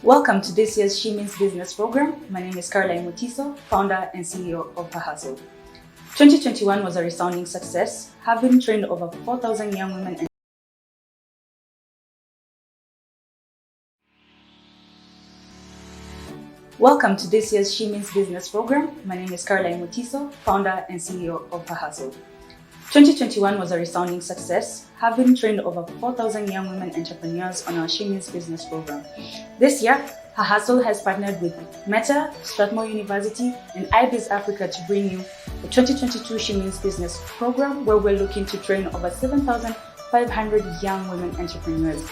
Welcome to this year's She Means Business program. My name is Caroline Mutiso, founder and CEO of HerHustle. 2021 was a resounding success, having trained over 4,000 young women and Welcome to this year's She Means Business program. My name is Caroline Mutiso, founder and CEO of HerHustle. 2021 was a resounding success, having trained over 4,000 young women entrepreneurs on our She Means Business program. This year, HerHustle has partnered with Meta, Strathmore University, and IBIS Africa to bring you the 2022 She Means Business program, where we're looking to train over 7,500 young women entrepreneurs.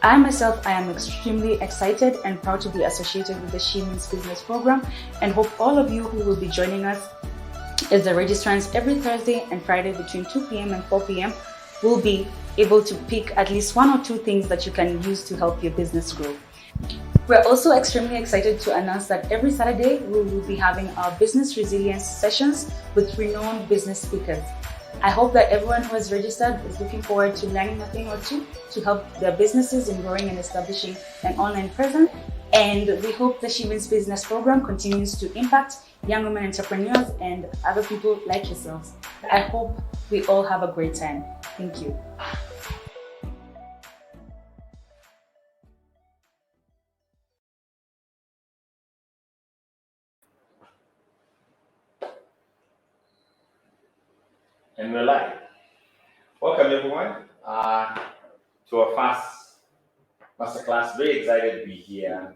I myself, I am extremely excited and proud to be associated with the She Means Business program, and hope all of you who will be joining us as the registrants every Thursday and Friday between 2 p.m. and 4 p.m. will be able to pick at least one or two things that you can use to help your business grow. We're also extremely excited to announce that every Saturday we will be having our business resilience sessions with renowned business speakers. I hope that everyone who has registered is looking forward to learning a thing or two to help their businesses in growing and establishing an online presence. And we hope the She Means Business program continues to impact young women entrepreneurs and other people like yourselves. I hope we all have a great time. Thank you. And we're live. Welcome everyone to our first masterclass. Very excited to be here.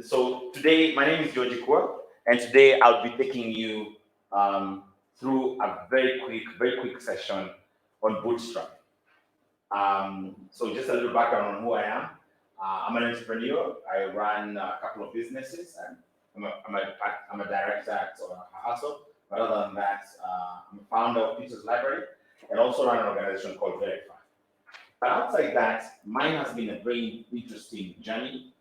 So today, my name is George Ikua, and today I'll be taking you through a very quick session on Bootstrap. So just a little background on who I am. I'm an entrepreneur. I run a couple of businesses, and I'm a director at HerHustle. But other than that, I'm a founder of Peter's Library and also run an organization called Verify. But outside that, mine has been a very interesting journey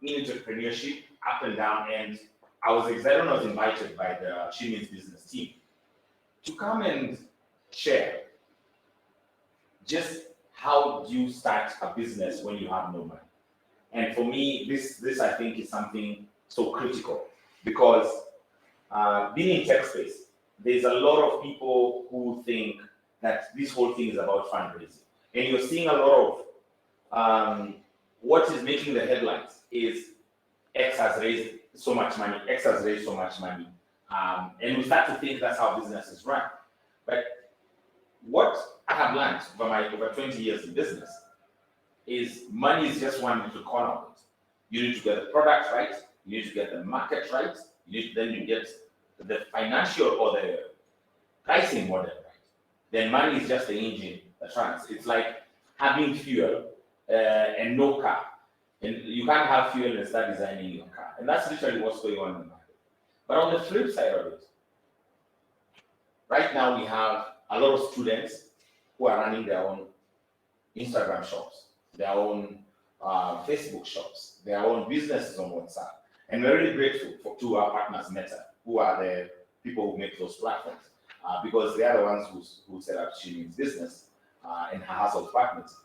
in entrepreneurship, up and down. And I was excited when I was invited by the She Means Business team to come and share just how do you start a business when you have no money. And for me, this I think is something so critical because being in tech space, there's a lot of people who think that this whole thing is about fundraising. And you're seeing a lot of what is making the headlines is X has raised so much money, X has raised so much money. And we start to think that's how businesses run. But what I have learned over 20 years in business is money is just one little corner of it. You need to get the product right, you need to get the market right, then you get the financial or the pricing model right. Then money is just the engine that runs. It's like having fuel and no car. And you can't have fuel and start designing your car. And that's literally what's going on in the market. But on the flip side of it, right now we have a lot of students who are running their own Instagram shops, their own Facebook shops, their own businesses on WhatsApp. And we're really grateful to our partners, Meta, who are the people who make those platforms, because they are the ones who set up She Means Business and HerHustle partners.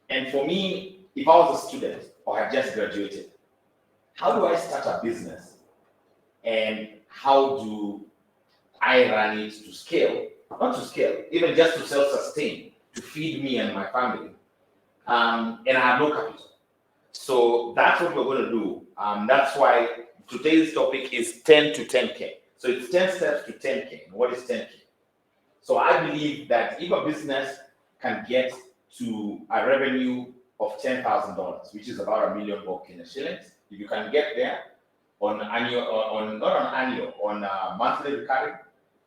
And for me, if I was a student or had just graduated, how do I start a business? And how do I run it to scale? Not to scale, even just to self-sustain, to feed me and my family. And I have no capital. So that's what we're going to do. That's why today's topic is 10 to 10K. So it's 10 steps to 10K. And what is 10K? So I believe that if a business can get to a revenue of $10,000, which is about $1 million in shillings, if you can get there on annual, on monthly recurring,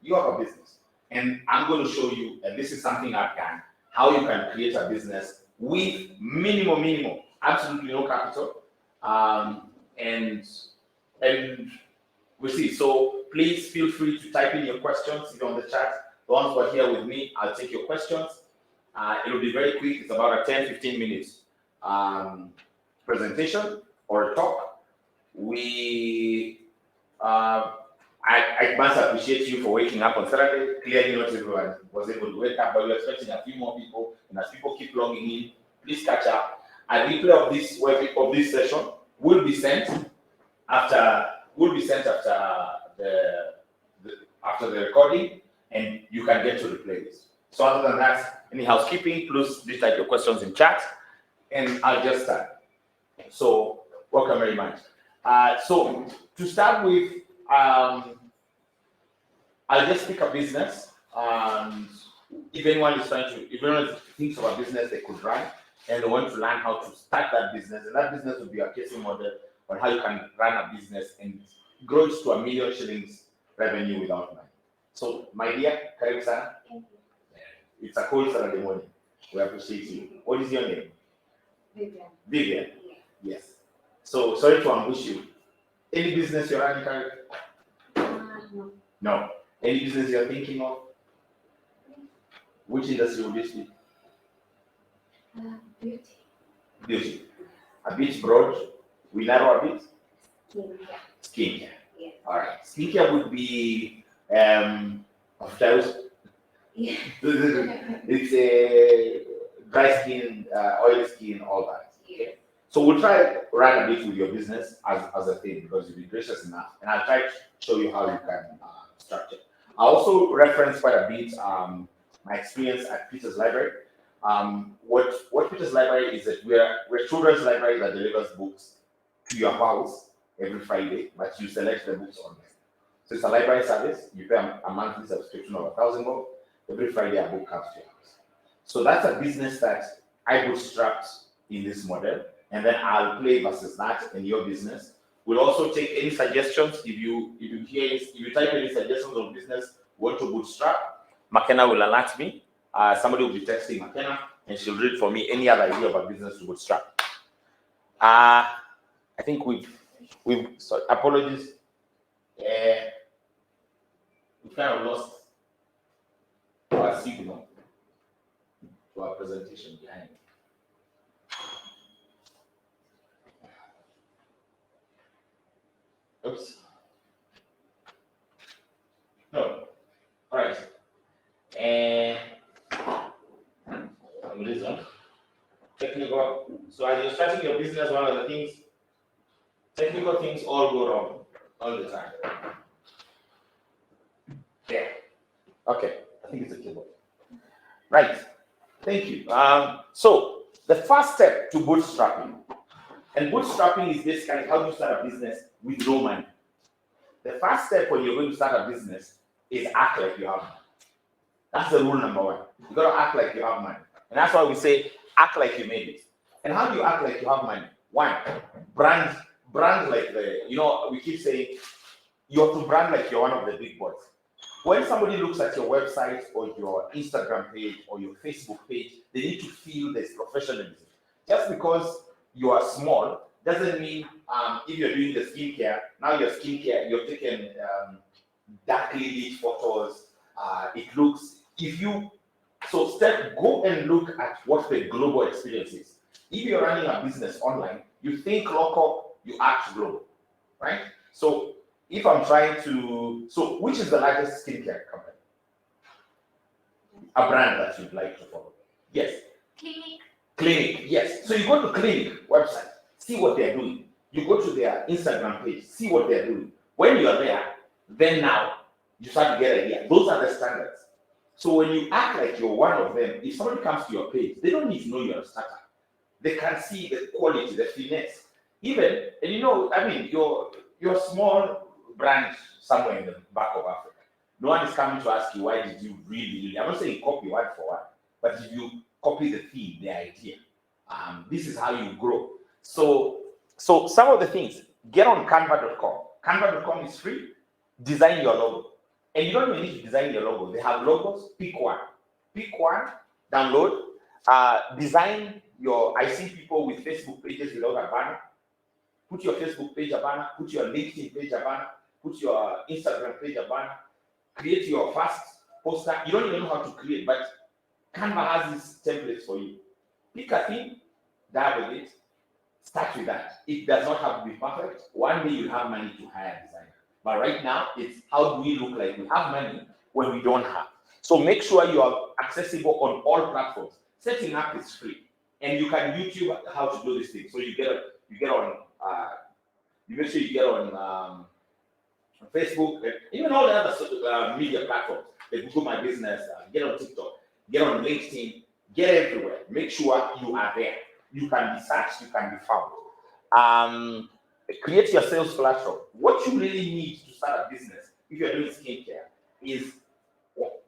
you have a business. And I'm going to show you, and this is something I've done, how you can create a business with minimum, absolutely no capital, and we'll see. So please feel free to type in your questions either on the chat. The ones who are here with me, I'll take your questions. It will be very quick. It's about a 10-15 minutes presentation or a talk. I must appreciate you for waking up on Saturday. Clearly, not everyone was able to wake up, but we're expecting a few more people. And as people keep logging in, please catch up. a replay of this session will be sent after the recording, and you can get to replay this. So other than that, any housekeeping, please type your questions in chat, and I'll just start. So welcome very much. So to start with, I'll just pick a business, and if anyone thinks of a business they could run, and they want to learn how to start that business, and that business will be a case model on how you can run a business and grow it to $1 million revenue without money. So, my dear, karibu sana. Thank you. It's a cold Saturday morning. We appreciate you. What is your name? Vivian. Vivian. Yeah. Yes. So, sorry to ambush you. Any business you're running, Karen? No. No. Any business you're thinking of? Which industry would this be? Beauty. Beauty. A bit broad. We narrow a bit? Skincare. Skincare. Yeah. All right. Skincare would be of those. Yeah. It's a dry skin, oily skin, all that. Yeah. So we'll try to run a bit with your business as a thing because you'll be gracious enough, and I'll try to show you how you can structure. I also reference quite a bit my experience at Peter's Library. What Peter's Library is that we're children's library that delivers books to your house every Friday, but you select the books online. So it's a library service. You pay a monthly subscription of 1,000 bob. Every Friday a book comes to your house. So that's a business that I bootstrapped in this model, and then I'll play versus that in your business. We'll also take any suggestions. If you type any suggestions of business want to bootstrap, McKenna will alert me. Somebody will be texting McKenna, and she'll read for me any other idea of a business to bootstrap. I think we've sorry, apologies. We kind of lost our signal to our presentation behind. Oops. No. All right. And this one. Technical. So as you're starting your business, one of the things, technical things all go wrong all the time. Yeah. Okay. I think it's a keyboard. Right. Thank you. So the first step to bootstrapping, and bootstrapping is basically how you start a business with no money. The first step when you're going to start a business is act like you have money. That's the rule number one. You got to act like you have money. And that's why we say act like you made it. And how do you act like you have money? One, brand like we keep saying you have to brand like you're one of the big boys. When somebody looks at your website or your Instagram page or your Facebook page, they need to feel there's professionalism. Just because you are small doesn't mean if you're doing the skincare, now your skincare, you're taking darkly lit photos. It looks, go and look at what the global experience is. If you're running a business online, you think local, you act global, right? So if I'm trying to, which is the largest skincare company? A brand that you'd like to follow? Yes. Clinic, yes. So you go to Clinic website, see what they're doing. You go to their Instagram page, see what they're doing. When you're there, then now you start to get an idea. Those are the standards. So when you act like you're one of them, if somebody comes to your page, they don't need to know you're a startup. They can see the quality, the finesse. Even, and you're a small branch somewhere in the back of Africa. No one is coming to ask you, why did you really, I'm not saying copy word for word, but if you copy the theme, the idea, this is how you grow. So some of the things, get on canva.com. Canva.com is free. Design your logo. And you don't even need to design your logo. They have logos. Pick one, download, design your, I see people with Facebook pages without a banner. Put your Facebook page a banner, put your LinkedIn page a banner, put your Instagram page a banner, create your first poster. You don't even know how to create, but Canva has these templates for you. Pick a theme, dive with it, start with that. It does not have to be perfect. One day you'll have money to hire a designer. But right now, it's how do we look like we have money when we don't have. So make sure you are accessible on all platforms. Setting up is free. And you can YouTube how to do this thing. So you get on you make sure you get on Facebook, and even all the other media platforms, like Google My Business, get on TikTok, get on LinkedIn, get everywhere. Make sure you are there. You can be searched, you can be found. Create your sales platform. What you really need to start a business, if you're doing skincare, is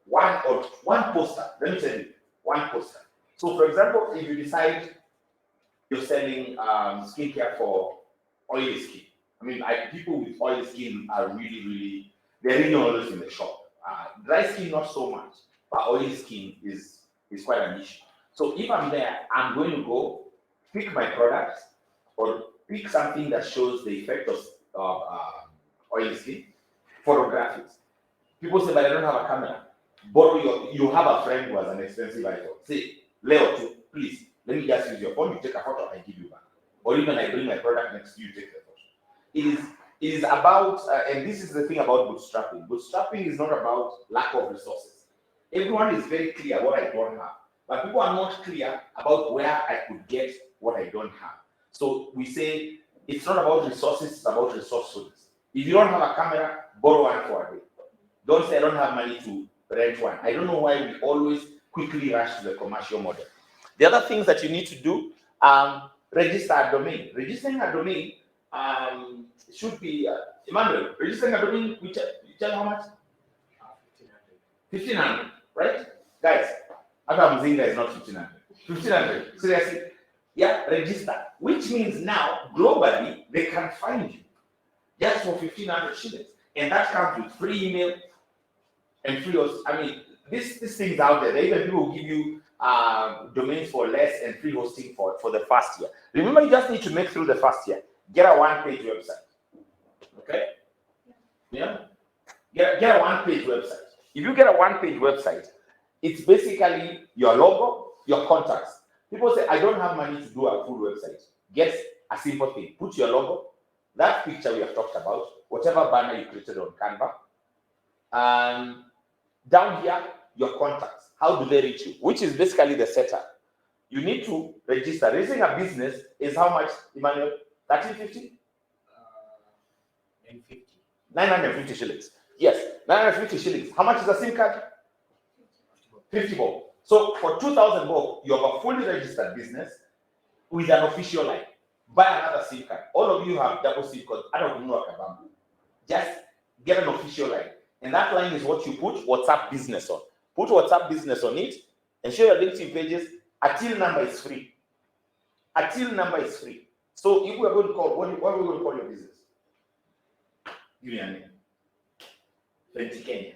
one poster. Let me tell you, one poster. So, for example, if you decide you're selling skincare for oily skin, I mean, people with oily skin are they're really always in the shop. Dry skin, not so much, but oily skin is quite an issue. So if I'm there, I'm going to go pick my product or pick something that shows the effect of oily skin, photograph it. People say, but I don't have a camera. Borrow you have a friend who has an expensive iPhone. Say, Leo, please, let me just use your phone, you take a photo, I give you back. Or even I bring my product next to you, take the photo. It is about, and this is the thing about bootstrapping. Bootstrapping is not about lack of resources. Everyone is very clear what I don't have, but people are not clear about where I could get what I don't have. So we say it's not about resources, it's about resourcefulness. If you don't have a camera, borrow one for a day. Don't say I don't have money to rent one. I don't know why we always quickly rush to the commercial model. The other things that you need to do, register a domain. Registering a domain should be, Emmanuel, registering a domain, you tell how much? 1,500, right? Guys, I'm saying that is not 1,500. 1,500, seriously. Yeah, register. Which means now, globally, they can find you just for 1,500 shillings. And that comes with free email and free host. I mean, this thing's out there. Even people will give you domains for less and free hosting for the first year. Remember, you just need to make through the first year. Get a one-page website. Okay? Yeah? Get a one-page website. If you get a one-page website, it's basically your logo, your contacts. People say, I don't have money to do a full website. Get a simple thing. Put your logo, that picture we have talked about, whatever banner you created on Canva. Down here, your contacts. How do they reach you? Which is basically the setup. You need to register. Raising a business is how much, Emmanuel? 1350? 950 shillings. Yes, 950 shillings. How much is a SIM card? 50 bob. So for 2,000 bob, you have a fully registered business with an official line. Buy another SIM card. All of you have double SIM cards. I don't know about it. Just get an official line. And that line is what you put WhatsApp business on. Put WhatsApp business on it and share your LinkedIn pages. A till number is free. A till number is free. So if we are going to call, what are we going to call your business? Give me a name. 20 Kenya.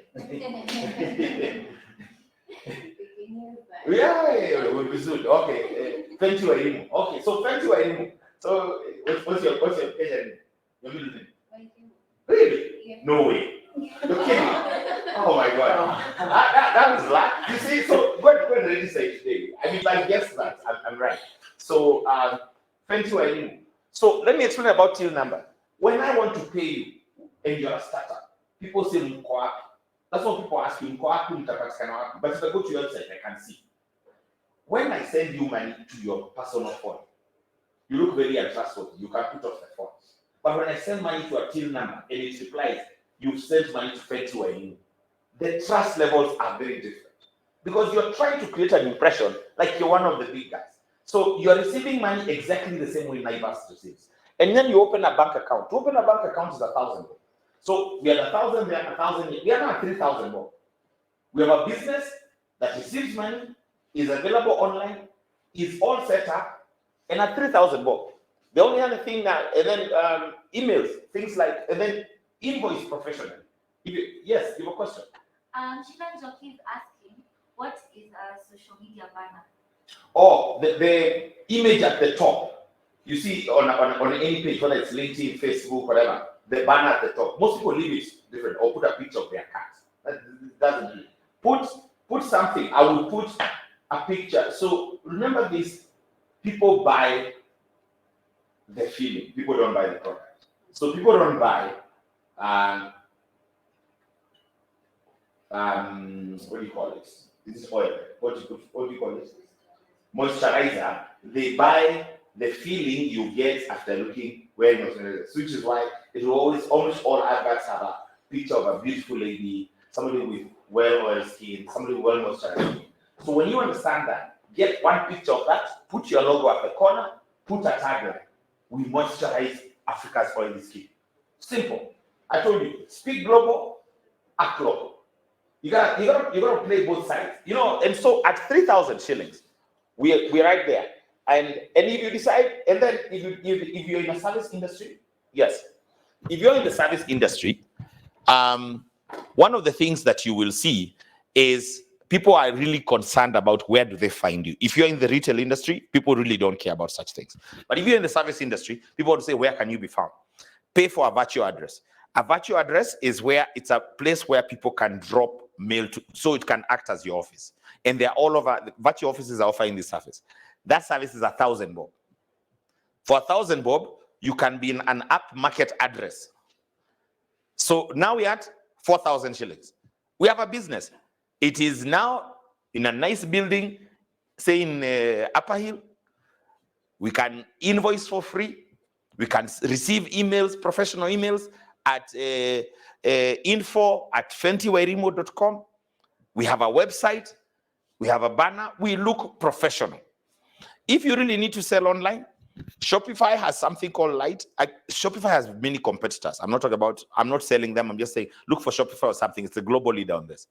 Yeah, we'll be soon. Okay. 20 Wairimu. Okay, so 20 Wairimu. So what's your page name? Your middle name? Really? Yeah. No way. You're kidding. Oh my God. That was luck. You see, so go and register it today. I mean, I guess that. I'm right. So, 20 Wairimu. So let me explain about till number. When I want to pay you and you're a startup, people say Mkoa. That's what people ask you. Mkoa, but if I go to your website, I can see. When I send you money to your personal phone, you look very untrustworthy. You can put off the phone. But when I send money to a till number and it replies, you've sent money to Fetty, the trust levels are very different. Because you're trying to create an impression like you're one of the big guys. So you're receiving money exactly the same way Naivas receives. And then you open a bank account. To open a bank account is 1,000. So we have 1,000, we have 1,000, we have now 3,000 more. We have a business that receives money, is available online, is all set up, and at 3,000 more. The only other thing now, and then emails, things like, and then invoice professionally. Yes, you have a question. Shivan Joki is asking, what is a social media banner? Oh, the image at the top. You see on any page, whether it's LinkedIn, Facebook, whatever, the banner at the top. Most people leave it different or put a picture of their cat. That doesn't do it. Put something. I will put a picture. So remember this, people buy the feeling. People don't buy the product. So people don't buy what do you call it? This is oil. What do you call it? Moisturizer they buy the feeling you get after wearing those necklaces, which is why it will almost all adverts have a picture of a beautiful lady, somebody with well-oiled skin, somebody with well-moisturized skin. So when you understand that, get one picture of that, put your logo at the corner, put a tagline. We moisturize Africa's oily skin. Simple. I told you, speak global, act local. You gotta play both sides. And so at 3,000 shillings, we're right there. And if you decide, and then if you're in a service industry, yes. If you're in the service industry, one of the things that you will see is people are really concerned about where do they find you. If you're in the retail industry, people really don't care about such things. But if you're in the service industry, people will say, where can you be found? Pay for a virtual address. A virtual address is where it's a place where people can drop mail to, so it can act as your office. And they're all over, virtual offices are offering this service. That service is 1,000 bob. For 1,000 bob, you can be in an upmarket address. So now we're at 4,000 shillings. We have a business. It is now in a nice building, say in Upper Hill. We can invoice for free. We can receive emails, professional emails at info@fentiwairimo.com. We have a website. We have a banner. We look professional. If you really need to sell online, Shopify has something called Lite. Shopify has many competitors. I'm not selling them. I'm just saying, look for Shopify or something. It's a global leader on this.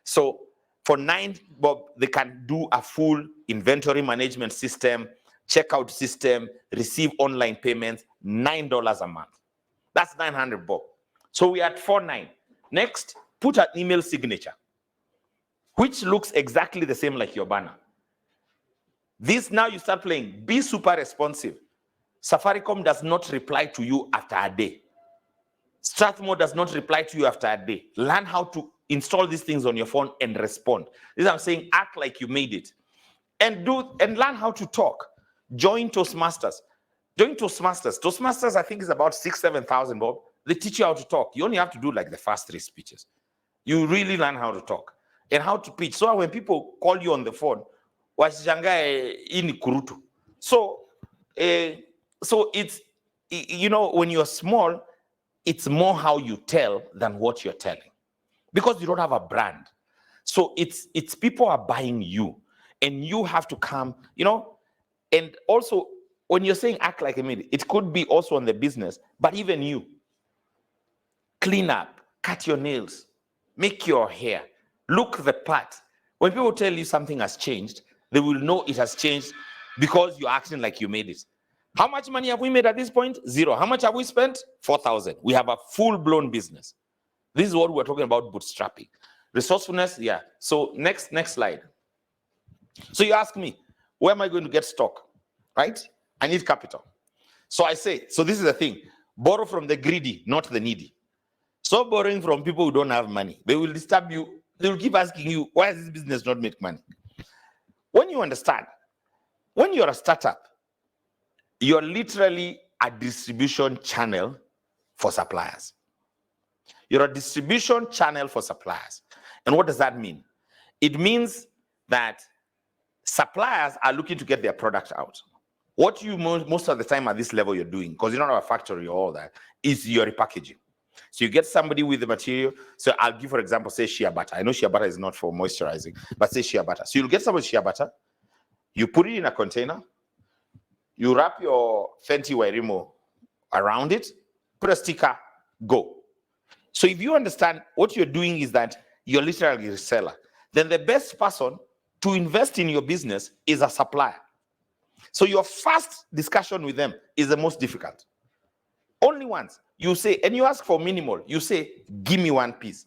So for 9 bob, they can do a full inventory management system, checkout system, receive online payments, $9 a month. That's 900 bob. So we are at 4.9. Next, put an email signature, which looks exactly the same like your banner. This now you start playing. Be super responsive. Safaricom does not reply to you after a day. Strathmore does not reply to you after a day. Learn how to install these things on your phone and respond. This I'm saying, act like you made it. And learn how to talk. Join Toastmasters. Toastmasters, I think, is about 6,000-7,000 bob. They teach you how to talk. You only have to do like the first 3 speeches. You really learn how to talk and how to pitch. So when people call you on the phone, washangae ini kurutu. So it's, when you're small, it's more how you tell than what you're telling, because you don't have a brand. So it's people are buying you, and you have to come, and also when you're saying act like a minute, it could be also on the business, but even you. Clean up, cut your nails, make your hair, look the part. When people tell you something has changed, they will know it has changed because you're acting like you made it. How much money have we made at this point? 0. How much have we spent? 4,000. We have a full-blown business. This is what we're talking about, bootstrapping. Resourcefulness, yeah. So next slide. So you ask me, where am I going to get stock? Right? I need capital. So I say, so this is the thing. Borrow from the greedy, not the needy. Stop borrowing from people who don't have money. They will disturb you. They will keep asking you, why does this business not make money? When you understand, when you're a startup, you're literally a distribution channel for suppliers. You're a distribution channel for suppliers. And what does that mean? It means that suppliers are looking to get their product out. What you most of the time at this level you're doing, because you don't have a factory or all that, is your repackaging. So you get somebody with the material. So I'll give, for example, say shea butter. I know shea butter is not for moisturizing, but say shea butter. So you'll get some shea butter, you put it in a container, you wrap your Fenty Wairimo around it, put a sticker, go. So if you understand what you're doing is that you're literally a reseller, then the best person to invest in your business is a supplier. So your first discussion with them is the most difficult. Only once. You say, and you ask for minimal, you say, give me 1 piece.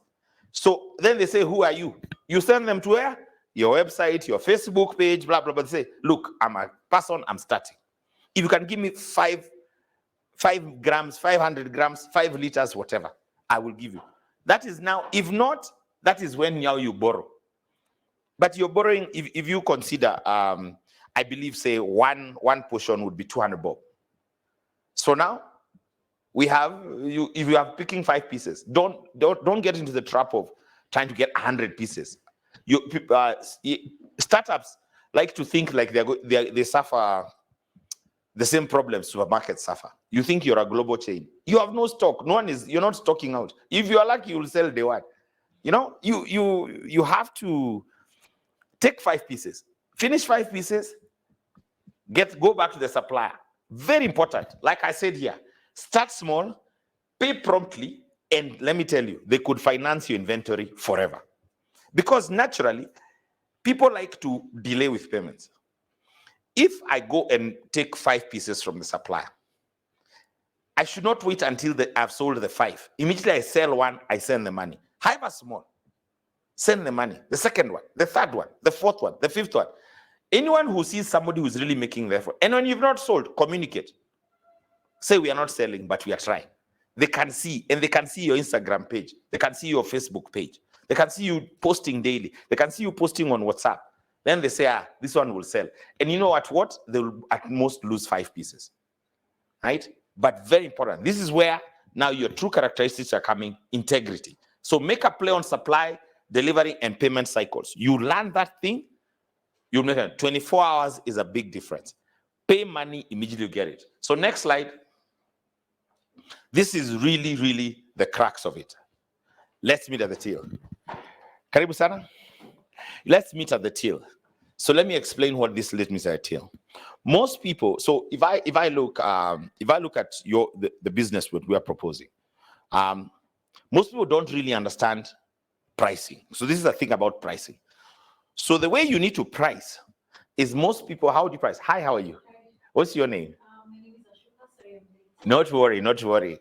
So then they say, who are you? You send them to where? Your website, your Facebook page, blah, blah, blah. They say, look, I'm a person, I'm starting. If you can give me 5 grams, 500 grams, 5 liters, whatever, I will give you. That is now, if not, that is when now you borrow. But you're borrowing, if you consider, I believe, say, one portion would be 200 bob. So now, we have, if you are picking 5 pieces, don't get into the trap of trying to get 100 pieces. Startups, like to think like they suffer the same problems supermarkets suffer. You think you're a global chain. You have no stock. You're not stocking out. If you are lucky, you'll sell day one. You know, you have to take 5 pieces, finish 5 pieces, go back to the supplier. Very important. Like I said here, start small, pay promptly, and let me tell you, they could finance your inventory forever. Because naturally, people like to delay with payments. If I go and take 5 pieces from the supplier, I should not wait until I've sold the 5. Immediately I sell one, I send the money. However small, send the money. The second one, the third one, the fourth one, the fifth one. Anyone who sees somebody who's really making the effort, and when you've not sold, communicate. Say we are not selling, but we are trying. They can see, and they can see your Instagram page. They can see your Facebook page. They can see you posting daily. They can see you posting on WhatsApp. Then they say, this one will sell. And you know at what? They will at most lose 5 pieces. Right? But very important. This is where now your true characteristics are coming, integrity. So make a play on supply, delivery, and payment cycles. You learn that thing, you'll make it. 24 hours is a big difference. Pay money, immediately you get it. So next slide. This is really, really the crux of it. Let's meet at the till. Karibu sana. Let's meet at the till. So let me explain what this let me say at till. Most people, so if I look at the business what we are proposing, most people don't really understand pricing. So this is the thing about pricing. So the way you need to price is most people, how do you price? Hi, how are you? What's your name? My name is Ashuka. Sorry, I'm late. Not worry, not worry.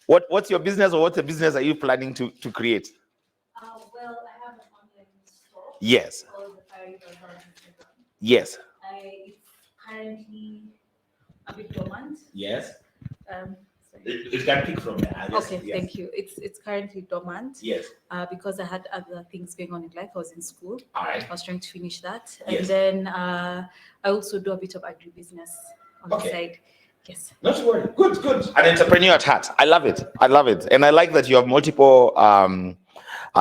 What's your business, or what the business are you planning to create? Well, I have an online store. Yes. Called the Fairy Girl on Instagram. Yes. It's currently a bit dormant. Yes. Sorry. It can pick from there. Okay, thank you. It's currently dormant. Yes. Because I had other things going on in life. I was in school. All right. I was trying to finish that, Yes. and then I also do a bit of agribusiness on the side. Yes. Not to worry. Good. An entrepreneur at heart. I love it. And I like that you have multiple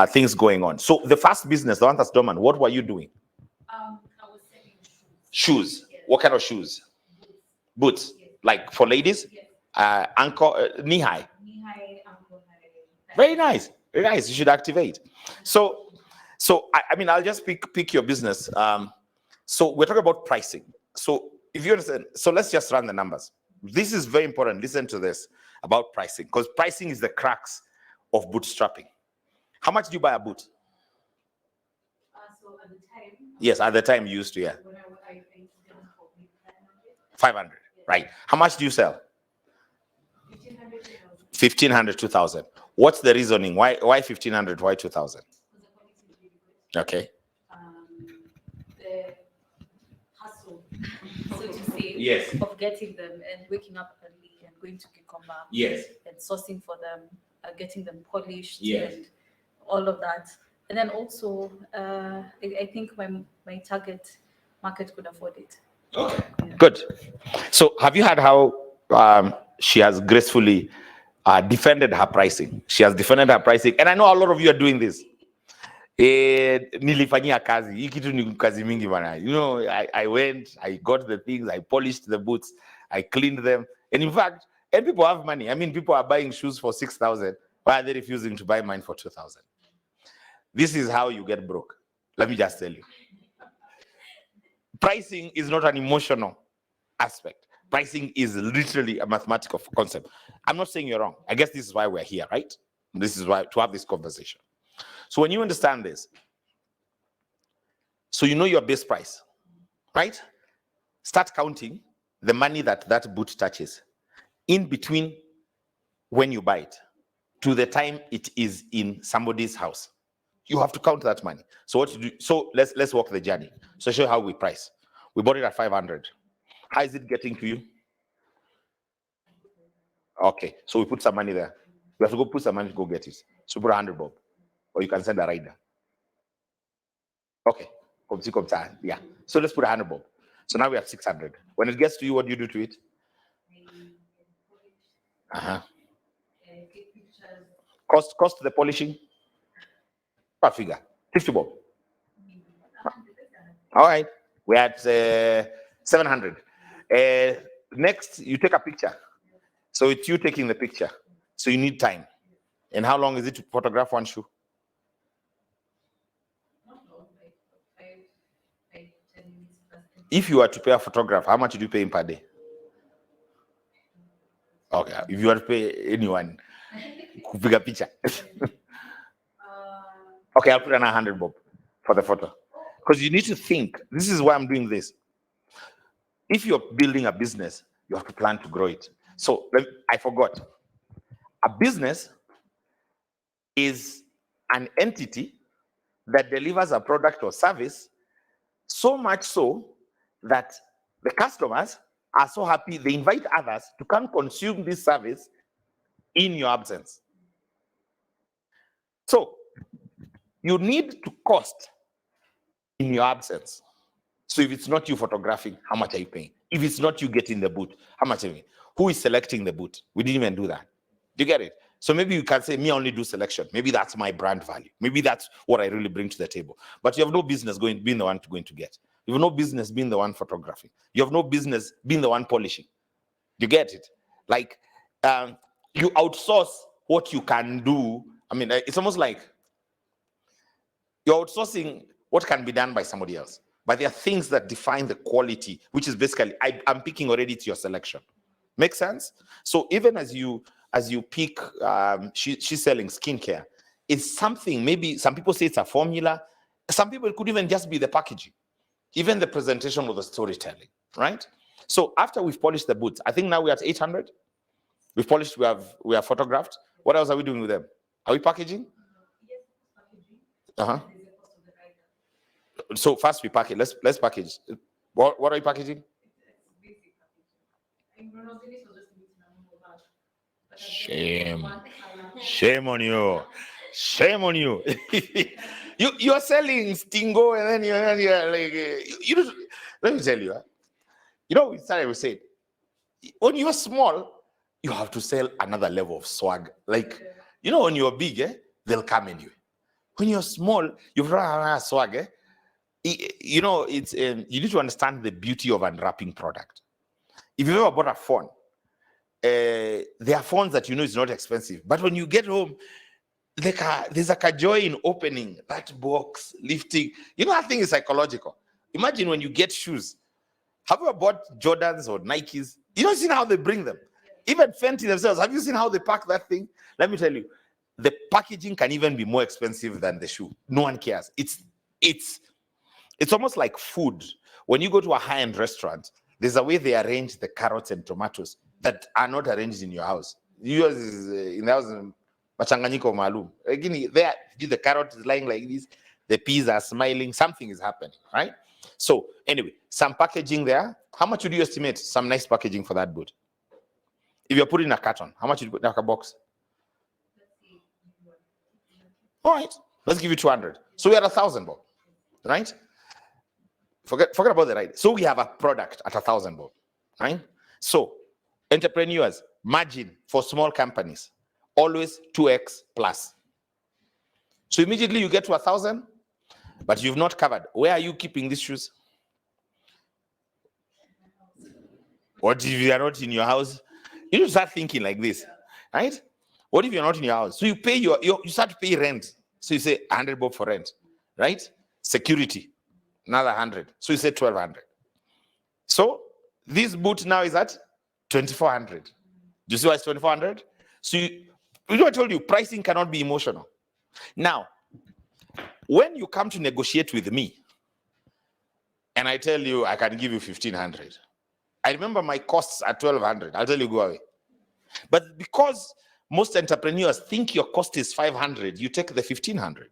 things going on. So the first business, the one that's dormant, what were you doing? I was selling shoes. Shoes. Yes. What kind of shoes? Boots. Boots. Yes. Like for ladies? Yes. Ankle, knee-high. Knee-high, ankle high. Very nice. Very nice. You should activate. So I mean, I'll just pick your business. So we're talking about pricing. So if you understand, so let's just run the numbers. This is very important. Listen to this about pricing, because pricing is the crux of bootstrapping. How much do you buy a boot? So at the time. Yes, at the time you used to, yeah. When I used them for maybe 500. 500, right? How much do you sell? 1,500. 1,500, 2,000. What's the reasoning? Why 1,500? Why 2,000? Because the quality is really good. Okay. The hustle, so to say, Yes. of getting them and waking up early and going to Kikomba Yes. and sourcing for them, getting them polished Yes. and all of that. And then also, I think my target market could afford it. Okay. Good. So have you heard how she has gracefully defended her pricing? She has defended her pricing. And I know a lot of you are doing this. Nilifanyia kazi. Hii kitu ni kazi mingi bana. You know, I went, I got the things, I polished the boots, I cleaned them. And in fact, and people have money. I mean, people are buying shoes for 6,000. Why are they refusing to buy mine for 2,000? This is how you get broke. Let me just tell you. Pricing is not an emotional aspect. Pricing is literally a mathematical concept. I'm not saying you're wrong. I guess this is why we're here, right? This is why, to have this conversation. So when you understand this, so you know your base price, right? Start counting the money that boot touches in between when you buy it to the time it is in somebody's house. You have to count that money. So what you do? So let's walk the journey. So show you how we price. We bought it at 500. How is it getting to you? Okay, so we put some money there. We have to go put some money to go get it. So put 100 bob, or you can send a rider. Okay, yeah. So let's put 100 bob. So now we have 600. When it gets to you, what do you do to it? Cost the polishing? What figure? 50 bob. All right, we're at 700. Next, you take a picture. So it's you taking the picture. So you need time. And how long is it to photograph one shoe? Not long, like 10 minutes plus. If you were to pay a photographer, how much do you pay him per day? Okay, if you were to pay anyone, bigger picture. Okay, I'll put an 100 bob for the photo. Because you need to think, this is why I'm doing this. If you're building a business, you have to plan to grow it. So I forgot. A business is an entity that delivers a product or service, so much so that the customers are so happy they invite others to come consume this service in your absence. So you need to cost in your absence. So if it's not you photographing, how much are you paying? If it's not you getting the boot, how much are you paying? Who is selecting the boot? We didn't even do that. Do you get it? So maybe you can say, me only do selection. Maybe that's my brand value. Maybe that's what I really bring to the table. But you have no business being the one going to get. You have no business being the one photographing. You have no business being the one polishing. You get it? Like, you outsource what you can do. I mean, it's almost like you're outsourcing what can be done by somebody else. But there are things that define the quality, which is basically, I'm picking already to your selection. Make sense? So even as you pick, she's selling skincare, it's something, maybe some people say it's a formula. Some people, it could even just be the packaging, even the presentation or the storytelling, right? So after we've polished the boots, I think now we're at 800. We've polished, we have photographed. What else are we doing with them? Are we packaging? Yes, packaging. Uh-huh. There's a cost of the rider. So first we package. Let's package. What are you packaging? It's basic packaging. I'm not really so just meeting a normal bag. But I've Shame. one color. Shame on you. Shame on you. You're selling Stingo and then you're like, let me tell you. We started, we said, when you're small, you have to sell another level of swag. Like, when you're big, they'll come anyway. When you're small, you've run another swag. It's you need to understand the beauty of unwrapping product. If you've ever bought a phone, there are phones that is not expensive, but when you get home, there's like a joy in opening that box, lifting. That thing is psychological. Imagine when you get shoes. Have you ever bought Jordans or Nikes? You don't see how they bring them. Even Fenty themselves, have you seen how they pack that thing? Let me tell you, the packaging can even be more expensive than the shoe. No one cares. It's almost like food. When you go to a high-end restaurant, there's a way they arrange the carrots and tomatoes that are not arranged in your house. Yours is in the house, machanganyiko maalum. Again, there, the carrot is lying like this. The peas are smiling. Something is happening, right? So anyway, some packaging there. How much would you estimate some nice packaging for that boot? If you're putting a carton, how much would you put in a box? All right, let's give you 200. So we're at 1,000, Bob, right? Forget about the right. So we have a product at 1,000, Bob, right? So entrepreneurs, margin for small companies, always 2x plus. So immediately you get to 1,000, but you've not covered. Where are you keeping these shoes? What if you are not in your house? You need to start thinking like this, right? What if you're not in your house? So you pay you start to pay rent. So you say 100 bob for rent, right? Security, another 100. So you say 1,200. So this boot now is at 2,400. Do you see why it's 2,400? So I told you, pricing cannot be emotional. Now, when you come to negotiate with me, and I tell you I can give you 1,500, I remember my costs are 1,200. I'll tell you, go away. But because most entrepreneurs think your cost is 500, you take the 1,500.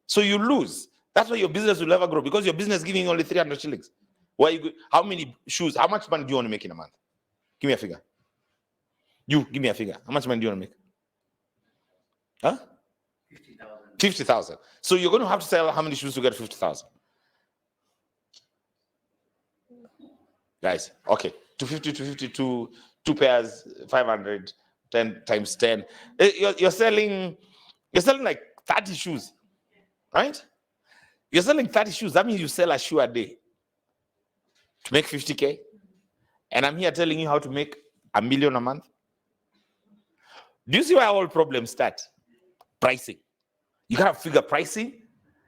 So you lose. That's why your business will never grow, because your business is giving you only 300 shillings. How many shoes? How much money do you want to make in a month? Give me a figure. You give me a figure. How much money do you want to make? Huh? 50,000. 50,000. So you're going to have to sell how many shoes to get 50,000? Guys, okay. 250, 2 pairs, 500, 10 times 10. You're selling like 30 shoes, right? You're selling 30 shoes. That means you sell a shoe a day to make 50K. And I'm here telling you how to make $1 million a month. Do you see where all problems start? Pricing. You gotta figure pricing.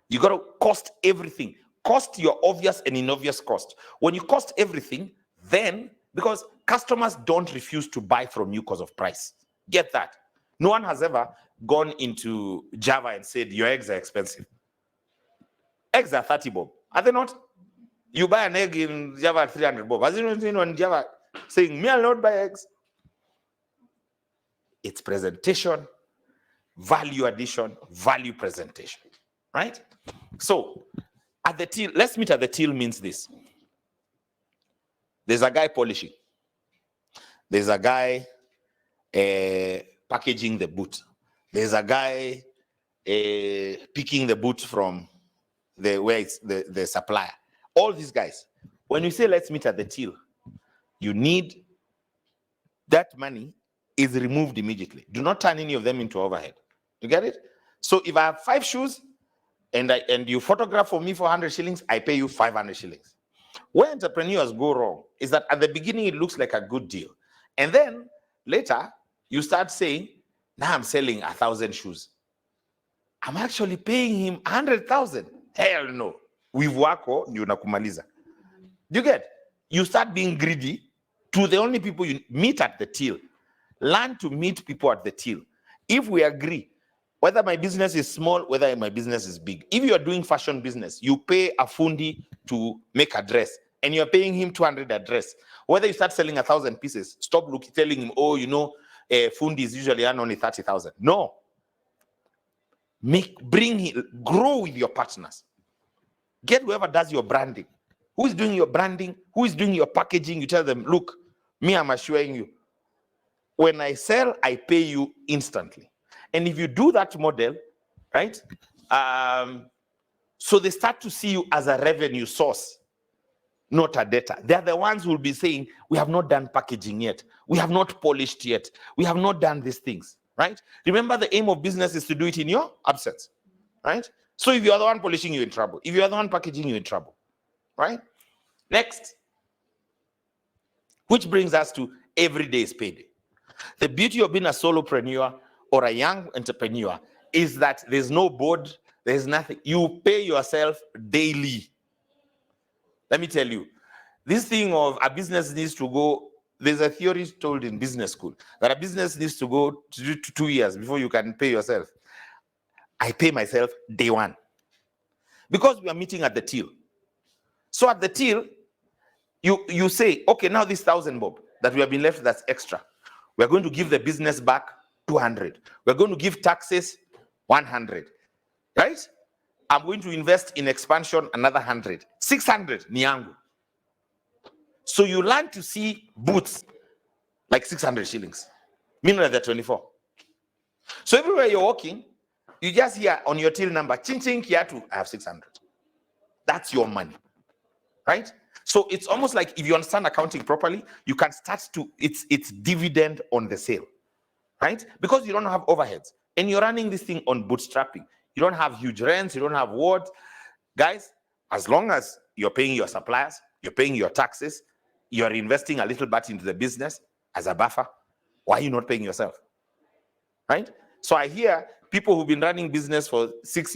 You gotta cost everything. Cost your obvious and inobvious cost. When you cost everything, then, because customers don't refuse to buy from you because of price. Get that. No one has ever gone into Java and said, your eggs are expensive. Eggs are 30 bob. Are they not? You buy an egg in Java at 300 bob. Has anyone seen on Java saying, me, I'll not buy eggs? It's presentation, value addition, value presentation, right? So at the till, let's meet at the till means this. There's a guy polishing. There's a guy packaging the boot. There's a guy picking the boot from where it's the supplier. All these guys. When you say let's meet at the till, you need that money is removed immediately. Do not turn any of them into overhead. You get it? So if I have 5 shoes and you photograph for me for 100 shillings, I pay you 500 shillings. Where entrepreneurs go wrong is that at the beginning it looks like a good deal. And then later you start saying, now I'm selling 1,000 shoes. I'm actually paying him 100,000. Hell no. With wako ndio nakumaliza. Do you get? You start being greedy to the only people you meet at the till. Learn to meet people at the till. If we agree, whether my business is small, whether my business is big. If you are doing fashion business, you pay a fundi to make a dress, and you're paying him 200 a dress. Whether you start selling 1,000 pieces, stop telling him, oh, fundis usually earn only 30,000. No. Grow with your partners. Get whoever does your branding. Who is doing your branding? Who is doing your packaging? You tell them, look, me, I'm assuring you, when I sell, I pay you instantly. And if you do that model, right, so they start to see you as a revenue source, not a data. They're the ones who will be saying, we have not done packaging yet. We have not polished yet. We have not done these things, right? Remember, the aim of business is to do it in your absence, right? So if you're the one polishing, you're in trouble. If you're the one packaging, you're in trouble, right? Next, which brings us to every day's payday. The beauty of being a solopreneur or a young entrepreneur is that there's no board, there's nothing. You pay yourself daily. Let me tell you, this thing of a business needs to go, there's a theory told in business school that a business needs to go to 2 years before you can pay yourself. I pay myself day one because we are meeting at the till. So at the till, you say, okay, now this 1,000 bob that we have been left that's extra, we're going to give the business back 200. We're going to give taxes 100, right? I'm going to invest in expansion another 100. 600 ni yangu. So you learn to see boots like 600 shillings. Meanwhile, they're 24. So everywhere you're walking, you just hear on your till number, ching ching kiatu, I have 600. That's your money, right? So it's almost like if you understand accounting properly, you can start to, it's dividend on the sale, right? Because you don't have overheads and you're running this thing on bootstrapping. You don't have huge rents, you don't have what? Guys, as long as you're paying your suppliers, you're paying your taxes, you're investing a little bit into the business as a buffer, why are you not paying yourself, right? So I hear people who've been running business for 6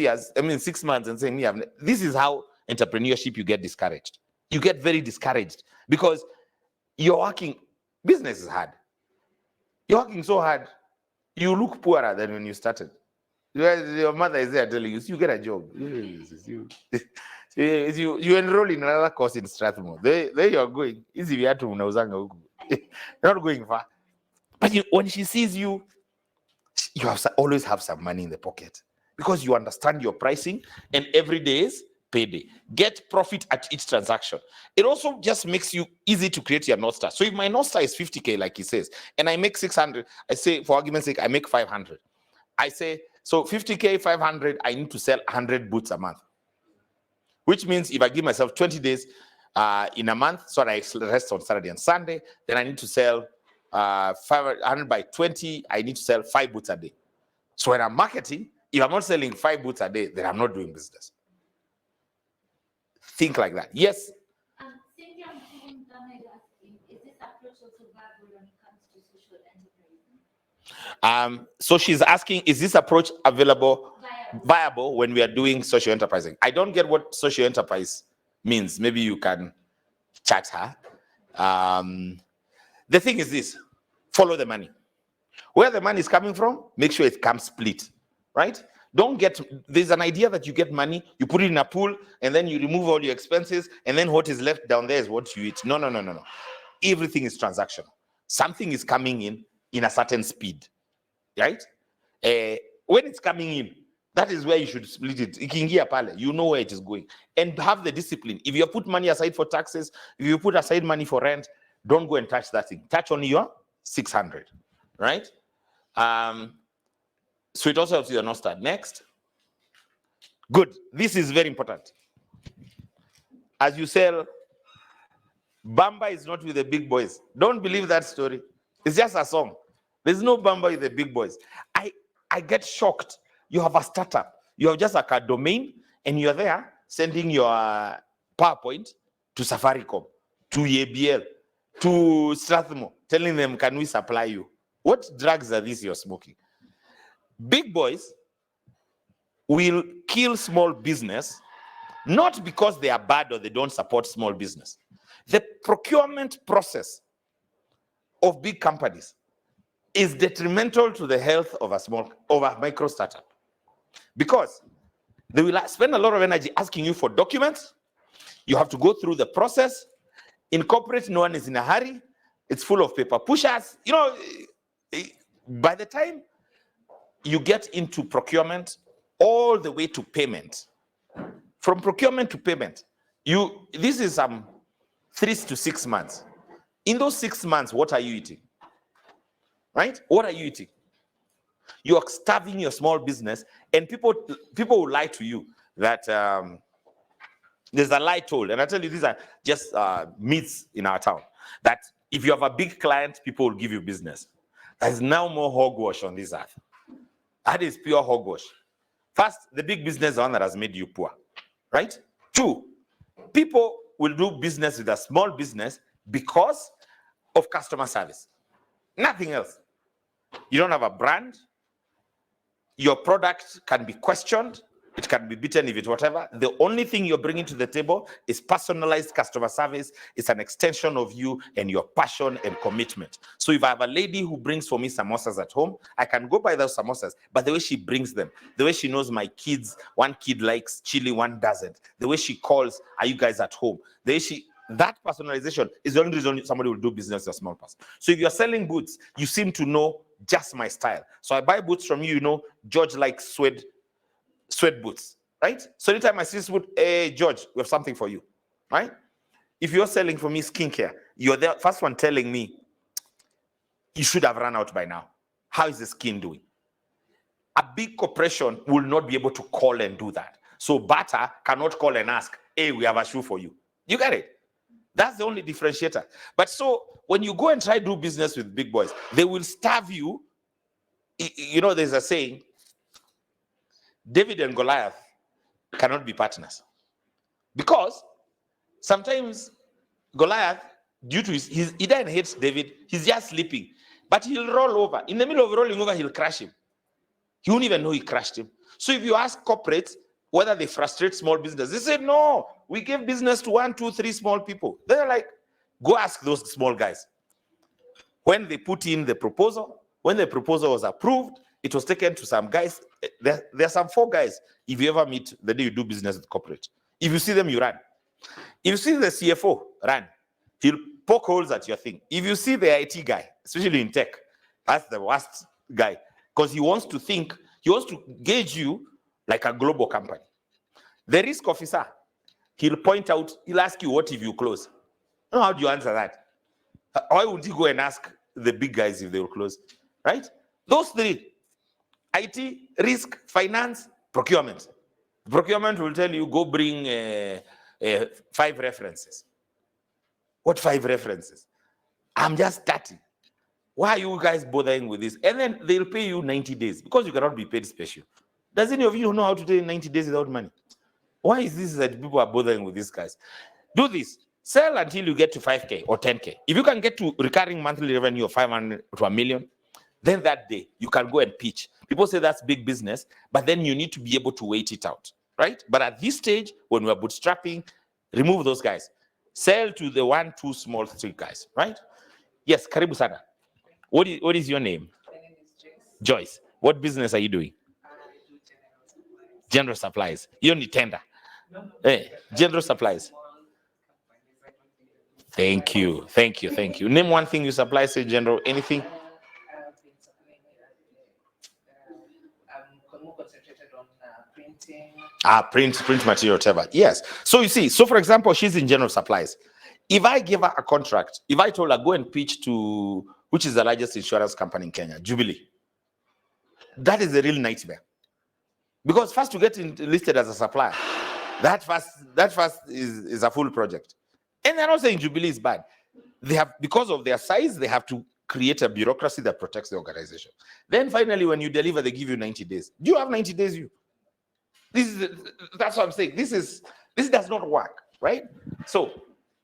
months and saying, yeah, this is how entrepreneurship, you get discouraged. You get very discouraged because you're working, business is hard. You're working so hard, you look poorer than when you started. Your mother is there telling you, you get a job. You enroll in another course in Strathmore. There you're going. Easy, you're not going far. But when she sees you, you always have some money in the pocket because you understand your pricing and every day is payday. Get profit at each transaction. It also just makes you easy to create your North Star. So if my North Star is 50K, like he says, and I make 600, I say, for argument's sake, I make 500. I say, so 50K, 500, I need to sell 100 boots a month. Which means if I give myself 20 days in a month, so I rest on Saturday and Sunday, then I need to sell 500 by 20, I need to sell 5 boots a day. So when I'm marketing, if I'm not selling 5 boots a day, then I'm not doing business. Think like that. Yes. Cynthia Mkunda is asking, is this approach also viable when it comes to social enterprise? So she's asking, is this approach viable when we are doing social enterprising? I don't get what social enterprise means. Maybe you can chat her. The thing is this: follow the money. Where the money is coming from, make sure it comes split, right? There's an idea that you get money, you put it in a pool, and then you remove all your expenses, and then what is left down there is what you eat. No. Everything is transactional. Something is coming in a certain speed, right? When it's coming in, that is where you should split it. Ikiingia pale, you know where it is going. And have the discipline. If you put money aside for taxes, if you put aside money for rent, don't go and touch that thing. Touch only your 600, right? So it also helps you not start. Next. Good. This is very important. As you sell, Bamba is not with the big boys. Don't believe that story. It's just a song. There's no Bamba with the big boys. I get shocked. You have a startup. You have just like a domain, and you're there sending your PowerPoint to Safaricom, to ABL, to Strathmore, telling them, can we supply you? What drugs are these you're smoking? Big boys will kill small business, not because they are bad or they don't support small business. The procurement process of big companies is detrimental to the health of a micro startup, because they will spend a lot of energy asking you for documents. You have to go through the process. In corporate, no one is in a hurry. It's full of paper pushers. By the time you get into procurement all the way to payment, from procurement to payment, this is 3 to 6 months. In those 6 months, what are you eating? Right? What are you eating? You are starving your small business, and people will lie to you that there's a lie told, and I tell you, these are just myths in our town, that if you have a big client, people will give you business. There's now more hogwash on this earth. That is pure hogwash. First, the big business is the one that has made you poor, right? 2, people will do business with a small business because of customer service. Nothing else. You don't have a brand. Your product can be questioned. It can be beaten if it's whatever. The only thing you're bringing to the table is personalized customer service. It's an extension of you and your passion and commitment. So if I have a lady who brings for me samosas at home, I can go buy those samosas, but the way she brings them, the way she knows my kids, one kid likes chili, one doesn't, the way she calls, are you guys at home? The way that personalization is the only reason somebody will do business with a small person. So if you're selling boots, you seem to know just my style. So I buy boots from you, George likes sweat boots, right? So anytime I see this boot, hey, George, we have something for you, right? If you're selling for me skincare, you're the first one telling me, you should have run out by now. How is the skin doing? A big corporation will not be able to call and do that. So Bata cannot call and ask, hey, we have a shoe for you. You get it? That's the only differentiator. But so when you go and try to do business with big boys, they will starve you. There's a saying, David and Goliath cannot be partners. Because sometimes Goliath, due to he doesn't hate David, he's just sleeping. But he'll roll over. In the middle of rolling over, he'll crash him. He won't even know he crashed him. So if you ask corporates whether they frustrate small business, they say, no, we give business to 1, 2, 3 small people. They're like, go ask those small guys. When they put in the proposal, when the proposal was approved, it was taken to some guys. There are some 4 guys, if you ever meet the day you do business with corporate. If you see them, you run. If you see the CFO, run. He'll poke holes at your thing. If you see the IT guy, especially in tech, that's the worst guy. Because he wants to gauge you like a global company. The risk officer, he'll point out, he'll ask you, what if you close? How do you answer that? Why would you go and ask the big guys if they will close? Right? Those 3, IT, risk, finance, procurement. Procurement will tell you, go bring 5 references. What 5 references? I'm just starting. Why are you guys bothering with this? And then they'll pay you 90 days because you cannot be paid special. Does any of you know how to do 90 days without money? Why is this that people are bothering with these guys? Do this. Sell until you get to 5K or 10K. If you can get to recurring monthly revenue of 500 to a million, then that day you can go and pitch. People say that's big business, but then you need to be able to wait it out, right? But at this stage, when we're bootstrapping, remove those guys. Sell to the 1, 2, small, 3 guys, right? Yes, karibu sana. What is your name? My name is Joyce. Joyce. What business are you doing? I do general supplies. General supplies. You need tender. No, Hey, general supplies. small companies. I don't think Thank you. Name one thing you supply, say general, anything. I've been supplying I'm more concentrated on printing. Print material, whatever. Yes. So you see, so for example, she's in general supplies. If I give her a contract, if I told her go and pitch to, which is the largest insurance company in Kenya, Jubilee, that is a real nightmare. Because first to get listed as a supplier, that first is a full project. And they're not saying Jubilee is bad. They have, because of their size, they have to create a bureaucracy that protects the organization. Then finally, when you deliver, they give you 90 days. Do you have 90 days? That's what I'm saying. This does not work, right? So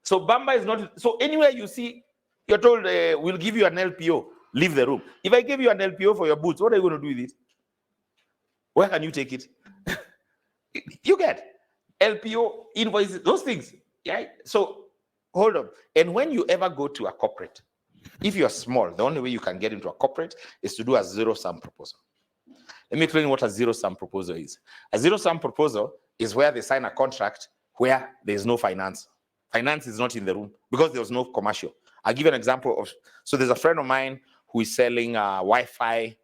Bamba is not. So anywhere you see, you're told we'll give you an LPO. Leave the room. If I give you an LPO for your boots, what are you going to do with it? Where can you take it? You get LPO invoices, those things. Yeah. So hold on. And when you ever go to a corporate, if you're small, the only way you can get into a corporate is to do a zero-sum proposal. Let me explain what a zero-sum proposal is. A zero-sum proposal is where they sign a contract where there's no finance. Finance is not in the room because there was no commercial. I'll give you an example of, so there's a friend of mine who is selling Wi-Fi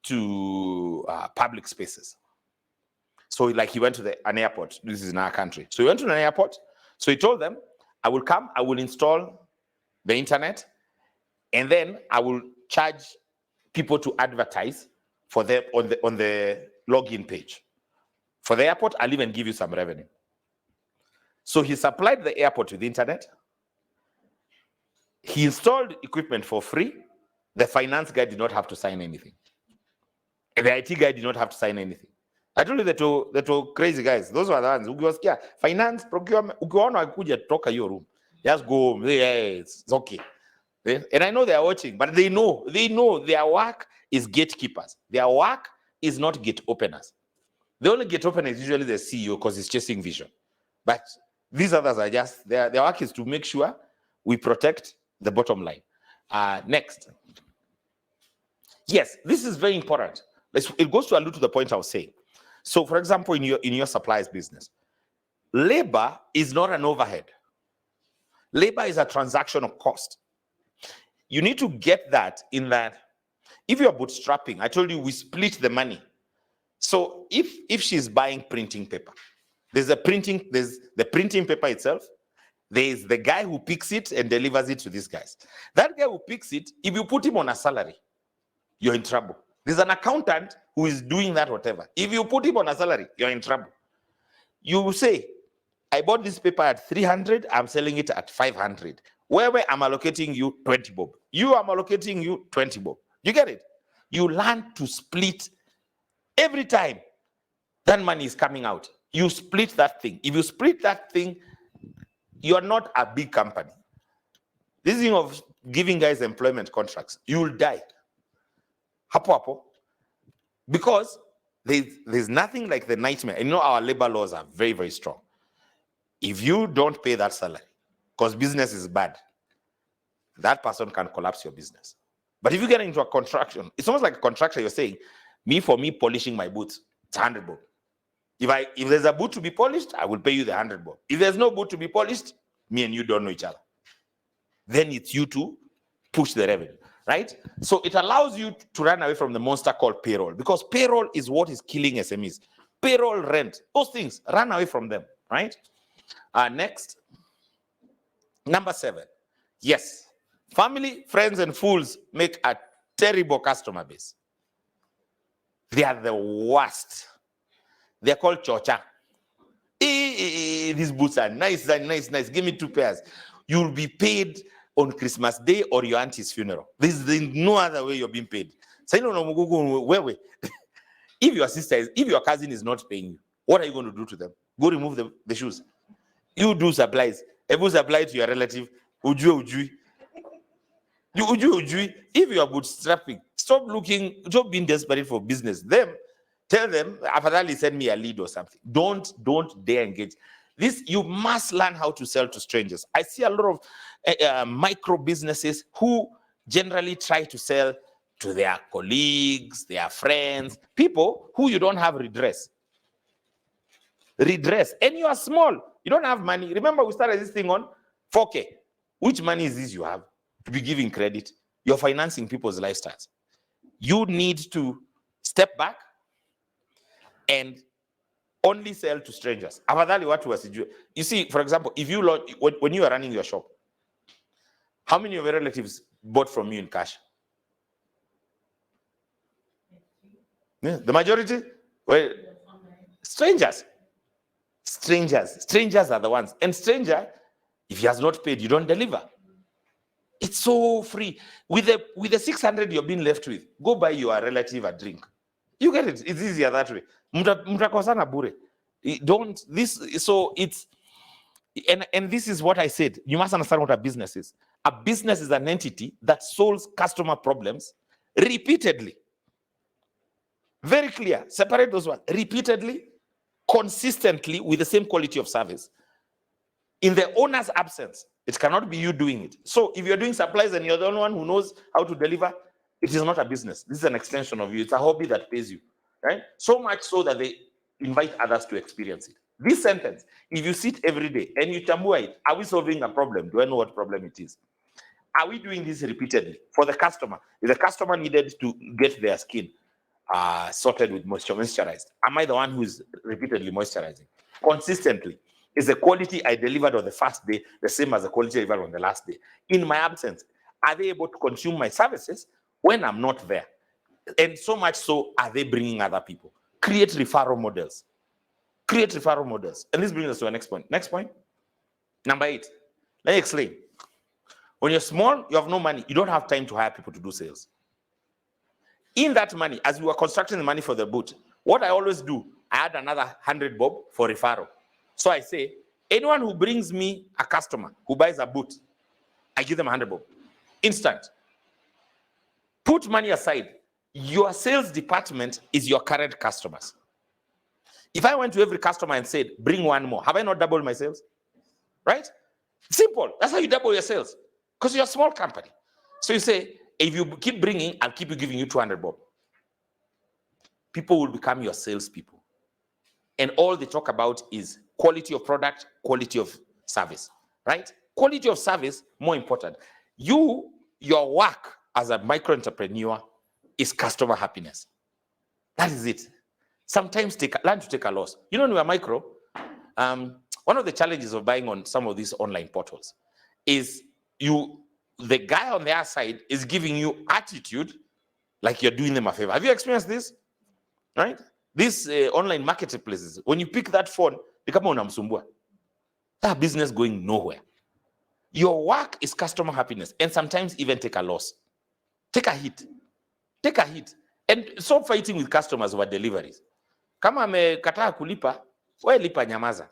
to public spaces. So like he went to an airport. This is in our country. So he went to an airport. So he told them, I will come, I will install the internet, and then I will charge people to advertise for them on the login page. For the airport, I'll even give you some revenue. So he supplied the airport with the internet. He installed equipment for free. The finance guy did not have to sign anything. And the IT guy did not have to sign anything. I told you that were crazy guys. Those were the ones. Ukiwasikia finance, procurement, ukiwaona wakuja toka your room. Just go home. Yeah, it's okay. And I know they are watching, but they know their work is gatekeepers. Their work is not gate openers. The only gate opener is usually the CEO because he's chasing vision. But these others are just, their work is to make sure we protect the bottom line. Next. Yes, this is very important. It goes to allude to the point I was saying. So, for example, in your supplies business, labor is not an overhead. Labor is a transactional cost. You need to get that in that if you're bootstrapping, I told you we split the money. So if she's buying printing paper, there's the printing paper itself. There's the guy who picks it and delivers it to these guys. That guy who picks it, if you put him on a salary, you're in trouble. There's an accountant who is doing that, whatever. If you put him on a salary, you're in trouble. You say, I bought this paper at 300, I'm selling it at 500. Where I'm allocating you 20 bob. You am allocating you 20 bob. You get it? You learn to split every time that money is coming out. You split that thing. If you split that thing, you're not a big company. This thing of giving guys employment contracts, you will die. Hapo. Because there's nothing like the nightmare. And you know our labor laws are very, very strong. If you don't pay that salary, because business is bad, that person can collapse your business. But if you get into a contraction, it's almost like a contractor. You're saying, for me polishing my boots, it's 100 bob. If there's a boot to be polished, I will pay you the 100 bob. If there's no boot to be polished, me and you don't know each other. Then it's you to push the revenue, right? So it allows you to run away from the monster called payroll, because payroll is what is killing SMEs. Payroll, rent, those things, run away from them, right? Next, number 7. Yes, family, friends, and fools make a terrible customer base. They are the worst. They're called chocha. These boots are nice. Give me 2 pairs. You'll be paid on Christmas Day or your auntie's funeral. There's no other way you're being paid. If your cousin is not paying you, what are you going to do to them? Go remove the shoes. You do supplies. Ebu supply to your relative. Ujui. If you are bootstrapping, stop being desperate for business. Tell them, after send me a lead or something. Don't dare engage. This, you must learn how to sell to strangers. I see a lot of micro businesses who generally try to sell to their colleagues, their friends, people who you don't have redress. And you are small. You don't have money. Remember, we started this thing on 4K. Which money is this you have to be giving credit? You're financing people's lifestyles. You need to step back and only sell to strangers. You see, for example, if you when you are running your shop, how many of your relatives bought from you in cash? Yeah, the majority? Well, strangers. Strangers are the ones. And stranger, if he has not paid, you don't deliver. It's so free. With the 600 you're being left with, go buy your relative a drink. You get it. It's easier that way. Mtakosana bure. And this is what I said. You must understand what a business is. A business is an entity that solves customer problems repeatedly. Very clear. Separate those ones. Repeatedly, consistently, with the same quality of service. In the owner's absence, it cannot be you doing it. So if you're doing supplies and you're the only one who knows how to deliver, it is not a business. This is an extension of you. It's a hobby that pays you, right? So much so that they invite others to experience it. This sentence, if you sit every day and you tambua it, are we solving a problem? Do I know what problem it is? Are we doing this repeatedly for the customer? If the customer needed to get their skin sorted with moisturized, am I the one who is repeatedly moisturizing? Consistently. Is the quality I delivered on the first day the same as the quality I delivered on the last day? In my absence, are they able to consume my services when I'm not there? And so much so, are they bringing other people? Create referral models. Create referral models. And this brings us to the next point. Next point. Number 8. Let me explain. When you're small, you have no money. You don't have time to hire people to do sales. In that money, as we were constructing the money for the boot, what I always do, I add another 100 bob for referral. So I say, anyone who brings me a customer who buys a boot, I give them 100 bob. Instant. Put money aside. Your sales department is your current customers. If I went to every customer and said, bring one more, have I not doubled my sales? Right? Simple. That's how you double your sales. Because you're a small company. So you say, if you keep bringing, I'll keep giving you 200 bob. People will become your salespeople. And all they talk about is quality of product, quality of service, right? Quality of service, more important. Your work as a micro entrepreneur is customer happiness. That is it. Sometimes learn to take a loss. You know, when we are micro, one of the challenges of buying on some of these online portals is the guy on their side is giving you attitude like you're doing them a favor. Have you experienced this? Right? These online marketplaces, when you pick that phone, they come on unamsumbua. That business going nowhere. Your work is customer happiness, and sometimes even take a loss. Take a hit. Take a hit. And stop fighting with customers over deliveries. Kama amekataa kulipa, we lipa nyamaza.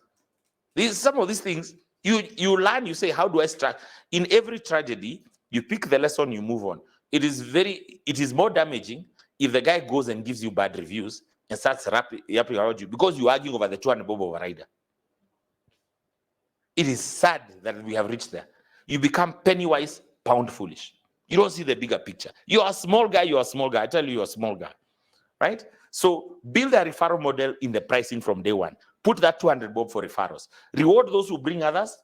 Some of these things, you learn, you say, how do I start? In every tragedy, you pick the lesson, you move on. It is more damaging if the guy goes and gives you bad reviews and starts yapping around you because you're arguing over the 200 bob of a rider. It is sad that we have reached there. You become penny wise, pound foolish. You don't see the bigger picture. You're a small guy, I tell you, you're a small guy, right? So build a referral model in the pricing from day one. Put that 200 bob for referrals. Reward those who bring others.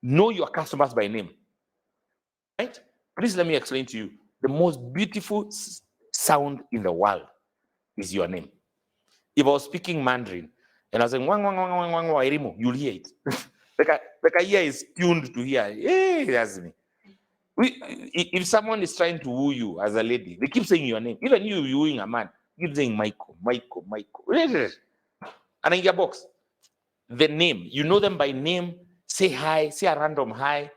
Know your customers by name, right? Please let me explain to you. The most beautiful sound in the world is your name. If I was speaking Mandarin and I was saying, wang, wang, wang, wang, wang, wang, you'll hear it. Like a ear is tuned to hear. Hey, that's me. If someone is trying to woo you as a lady, they keep saying your name. Even you wooing a man, keep saying Michael. And in your box, the name, you know them by name, say hi, say a random hi,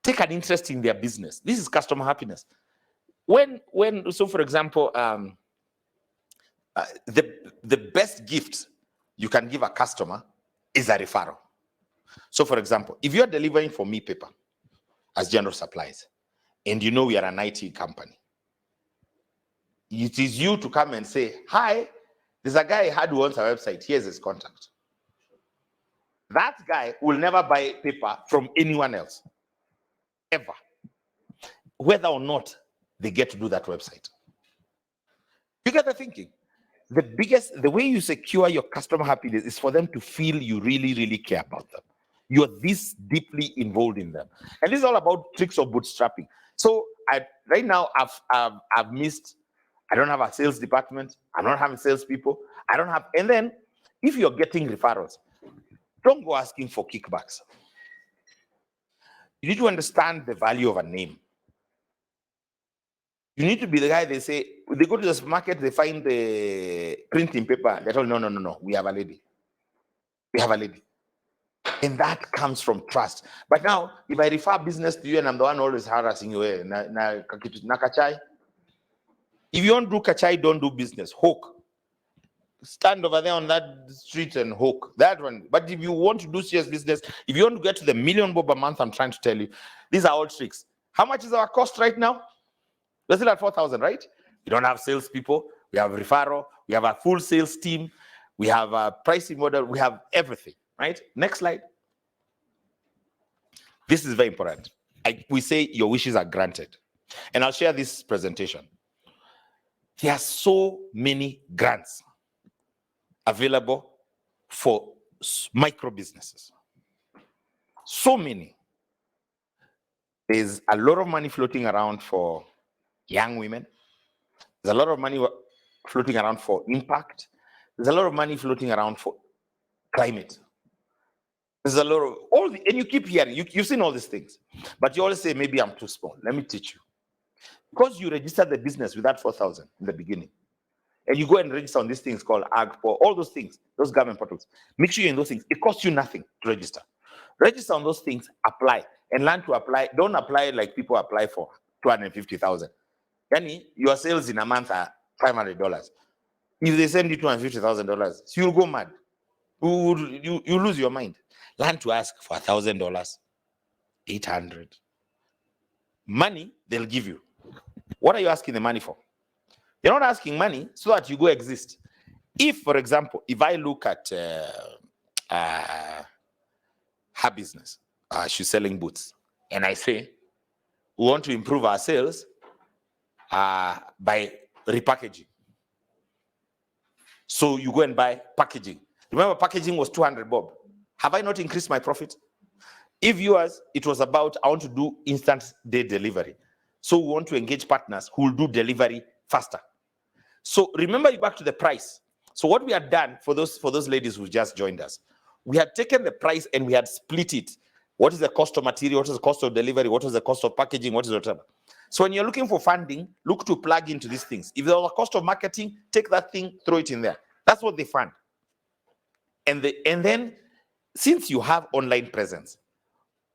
take an interest in their business. This is customer happiness. So for example, the best gift you can give a customer is a referral. So for example, if you're delivering for me paper as general supplies, and you know we are an IT company, it is you to come and say, hi, there's a guy I had who wants a website, here's his contact. That guy will never buy paper from anyone else, ever, whether or not they get to do that website. You get the thinking? The way you secure your customer happiness is for them to feel you really, really care about them. You're this deeply involved in them. And this is all about tricks of bootstrapping. So right now, I've missed, I don't have a sales department. I'm not having salespeople. I don't have, and then if you're getting referrals, don't go asking for kickbacks. You need to understand the value of a name. You need to be the guy they say, they go to the supermarket, they find the printing paper. They tell, no, we have a lady. We have a lady. And that comes from trust. But now, if I refer business to you and I'm the one always harassing you, na kachai. If you don't do kachai, don't do business. Hook. Stand over there on that street and hook. That one. But if you want to do serious business, if you want to get to the $1 million bob a month, I'm trying to tell you, these are all tricks. How much is our cost right now? We're still at 4,000, right? We don't have salespeople. We have referral. We have a full sales team. We have a pricing model. We have everything, right? Next slide. This is very important. We say your wishes are granted. And I'll share this presentation. There are so many grants available for micro businesses. So many. There's a lot of money floating around for young women. There's a lot of money floating around for impact. There's a lot of money floating around for climate. There's a lot of and you keep hearing, you've seen all these things, but you always say, maybe I'm too small. Let me teach you. Because you registered the business with that 4,000 in the beginning, and you go and register on these things called AgPo, all those things, those government portals. Make sure you're in those things. It costs you nothing to register. Register on those things, apply, and learn to apply. Don't apply like people apply for 250,000. Yani, your sales in a month are $500. If they send you $250,000, you'll go mad. You lose your mind. Learn to ask for $1,000, 800. Money, they'll give you. What are you asking the money for? You're not asking money so that you go exist. If, for example, if I look at her business, she's selling boots, and I say, we want to improve our sales by repackaging. So you go and buy packaging. Remember, packaging was 200 bob. Have I not increased my profit? If yours, it was about, I want to do instant day delivery. So we want to engage partners who will do delivery faster. So remember, you back to the price. So what we had done for those ladies who just joined us, we had taken the price and we had split it. What is the cost of material? What is the cost of delivery? What is the cost of packaging? What is whatever? So when you're looking for funding, look to plug into these things. If there's a cost of marketing, take that thing, throw it in there. That's what they fund. And then, since you have online presence,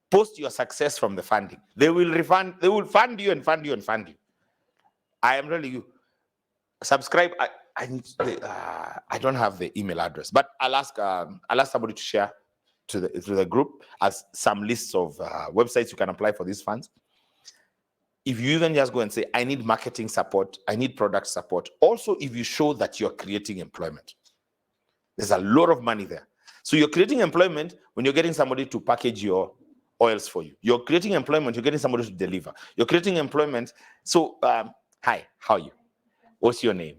post your success from the funding. They will refund, they will fund you and fund you and fund you. I am telling you, subscribe. I don't have the email address, but I'll ask somebody to share to the group as some lists of websites you can apply for these funds. If you even just go and say, I need marketing support, I need product support. Also, if you show that you're creating employment, there's a lot of money there. So you're creating employment when you're getting somebody to package your oils for you. You're creating employment, you're getting somebody to deliver. You're creating employment. So, hi, how are you? What's your name?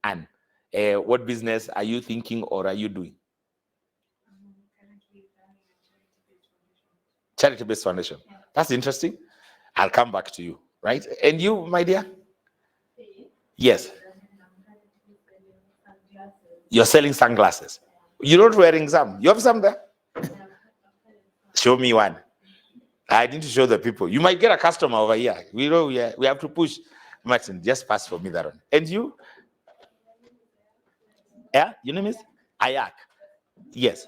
Anne. What business are you thinking or are you doing? Charity-based foundation. That's interesting. I'll come back to you, right? And you, my dear? Yes. You're selling sunglasses. You're not wearing some. You have some there? Show me one. I need to show the people. You might get a customer over here. We know we have to push. Martin, just pass for me that one. And you? Yeah? Your name is? Ayak. Yes.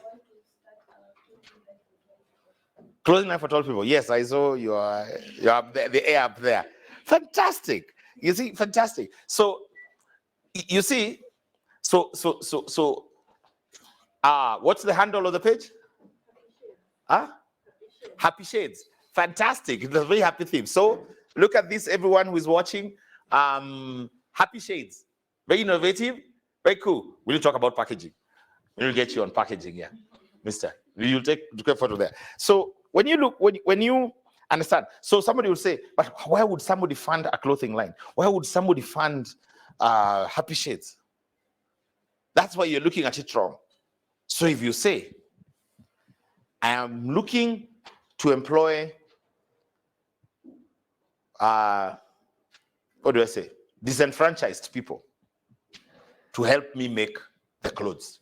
Clothing line for tall people. Yes, I saw you have the air up there. Fantastic. You see, fantastic. So you see, so What's the handle of the page? Happy Shades. Fantastic. It's a very happy theme. So look at this, everyone who is watching. Happy Shades. Very innovative. Very cool. We'll talk about packaging. We'll get you on packaging, yeah. Mister, you'll take a photo there. So when you look, when you understand, so somebody will say, but why would somebody fund a clothing line? Why would somebody fund Happy Shades? That's why you're looking at it wrong. So if you say, I am looking to employ, what do I say? Disenfranchised people to help me make the clothes.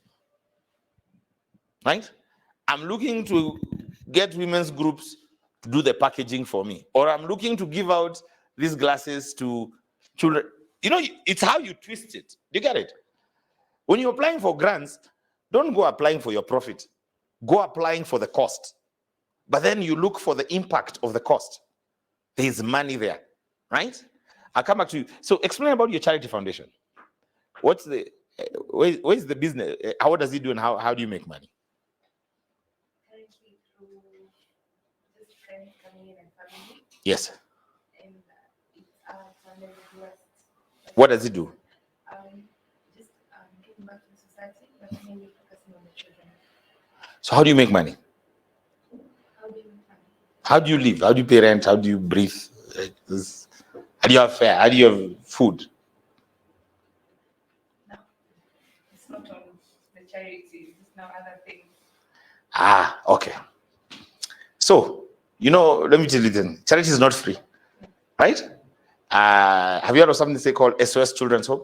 Right? I'm looking to get women's groups to do the packaging for me. Or I'm looking to give out these glasses to children. You know, it's how you twist it. Do you get it? When you're applying for grants, don't go applying for your profit. Go applying for the cost. But then you look for the impact of the cost. There's money there, right? I'll come back to you. So explain about your charity foundation. What's the, where's the business? How does it do and how do you make money? Currently through just friends coming in and family. Yes. And it's funded with What does it do? just giving back to society, but mainly focusing on the children. So how do you make money? How do you make money? How do you live? How do you pay rent? How do you breathe? How do you have fare? How do you have food? No, it's not on the charity, it's now other things. Okay. So, let me tell you then, charity is not free, right? Have you heard of something they call SOS Children's Home?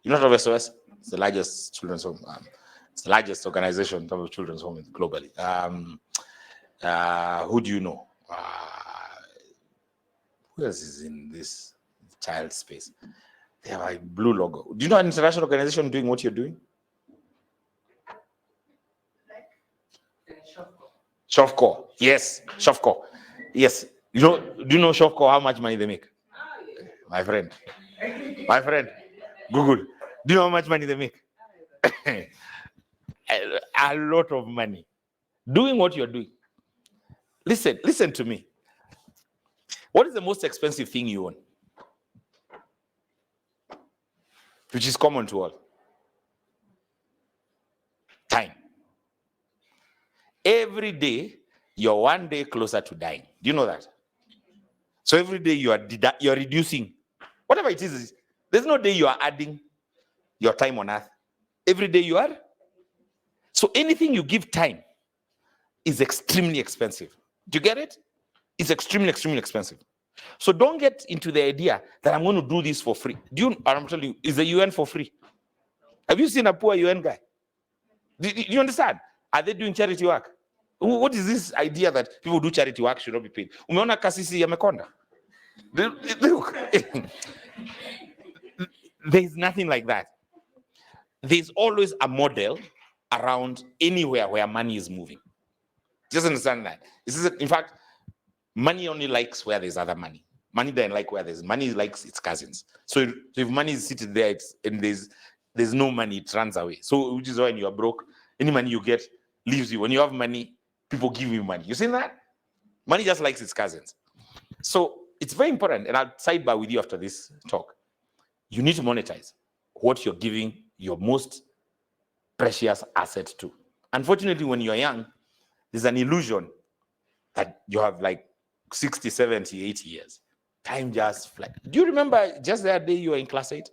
You know of SOS? It's the largest children's home. It's the largest organization in terms of children's home globally. Who do you know? Who else is in this child space? They have a blue logo. Do you know an international organization doing what you're doing? Shofco. Yes, Shofco. Yes. Do you know Shofco, how much money they make? My friend, Google. Do you know how much money they make? A lot of money. Doing what you're doing. Listen to me. What is the most expensive thing you own? Which is common to all. Time. Every day, you're one day closer to dying. Do you know that? So every day you're reducing. Whatever it is, there's no day you are adding your time on earth. Every day you are. So anything you give time is extremely expensive. Do you get it? It's extremely, extremely expensive. So don't get into the idea that I'm going to do this for free. I'm telling you, is the UN for free? Have you seen a poor UN guy? Do you understand? Are they doing charity work? What is this idea that people do charity work should not be paid? Umeona kasisi yamekonda? Look, there's nothing like that. There's always a model around anywhere where money is moving. Just understand that. In fact, money only likes where there's other money. Money doesn't like where there's money, likes its cousins. So if money is sitting there and there's no money, it runs away. So which is why when you are broke, any money you get leaves you. When you have money, people give you money. You see that? Money just likes its cousins. So it's very important, and I'll sidebar with you after this talk. You need to monetize what you're giving your most precious asset to. Unfortunately, when you're young, there's an illusion that you have like 60, 70, 80 years. Time just flies. Do you remember just the other day you were in class 8?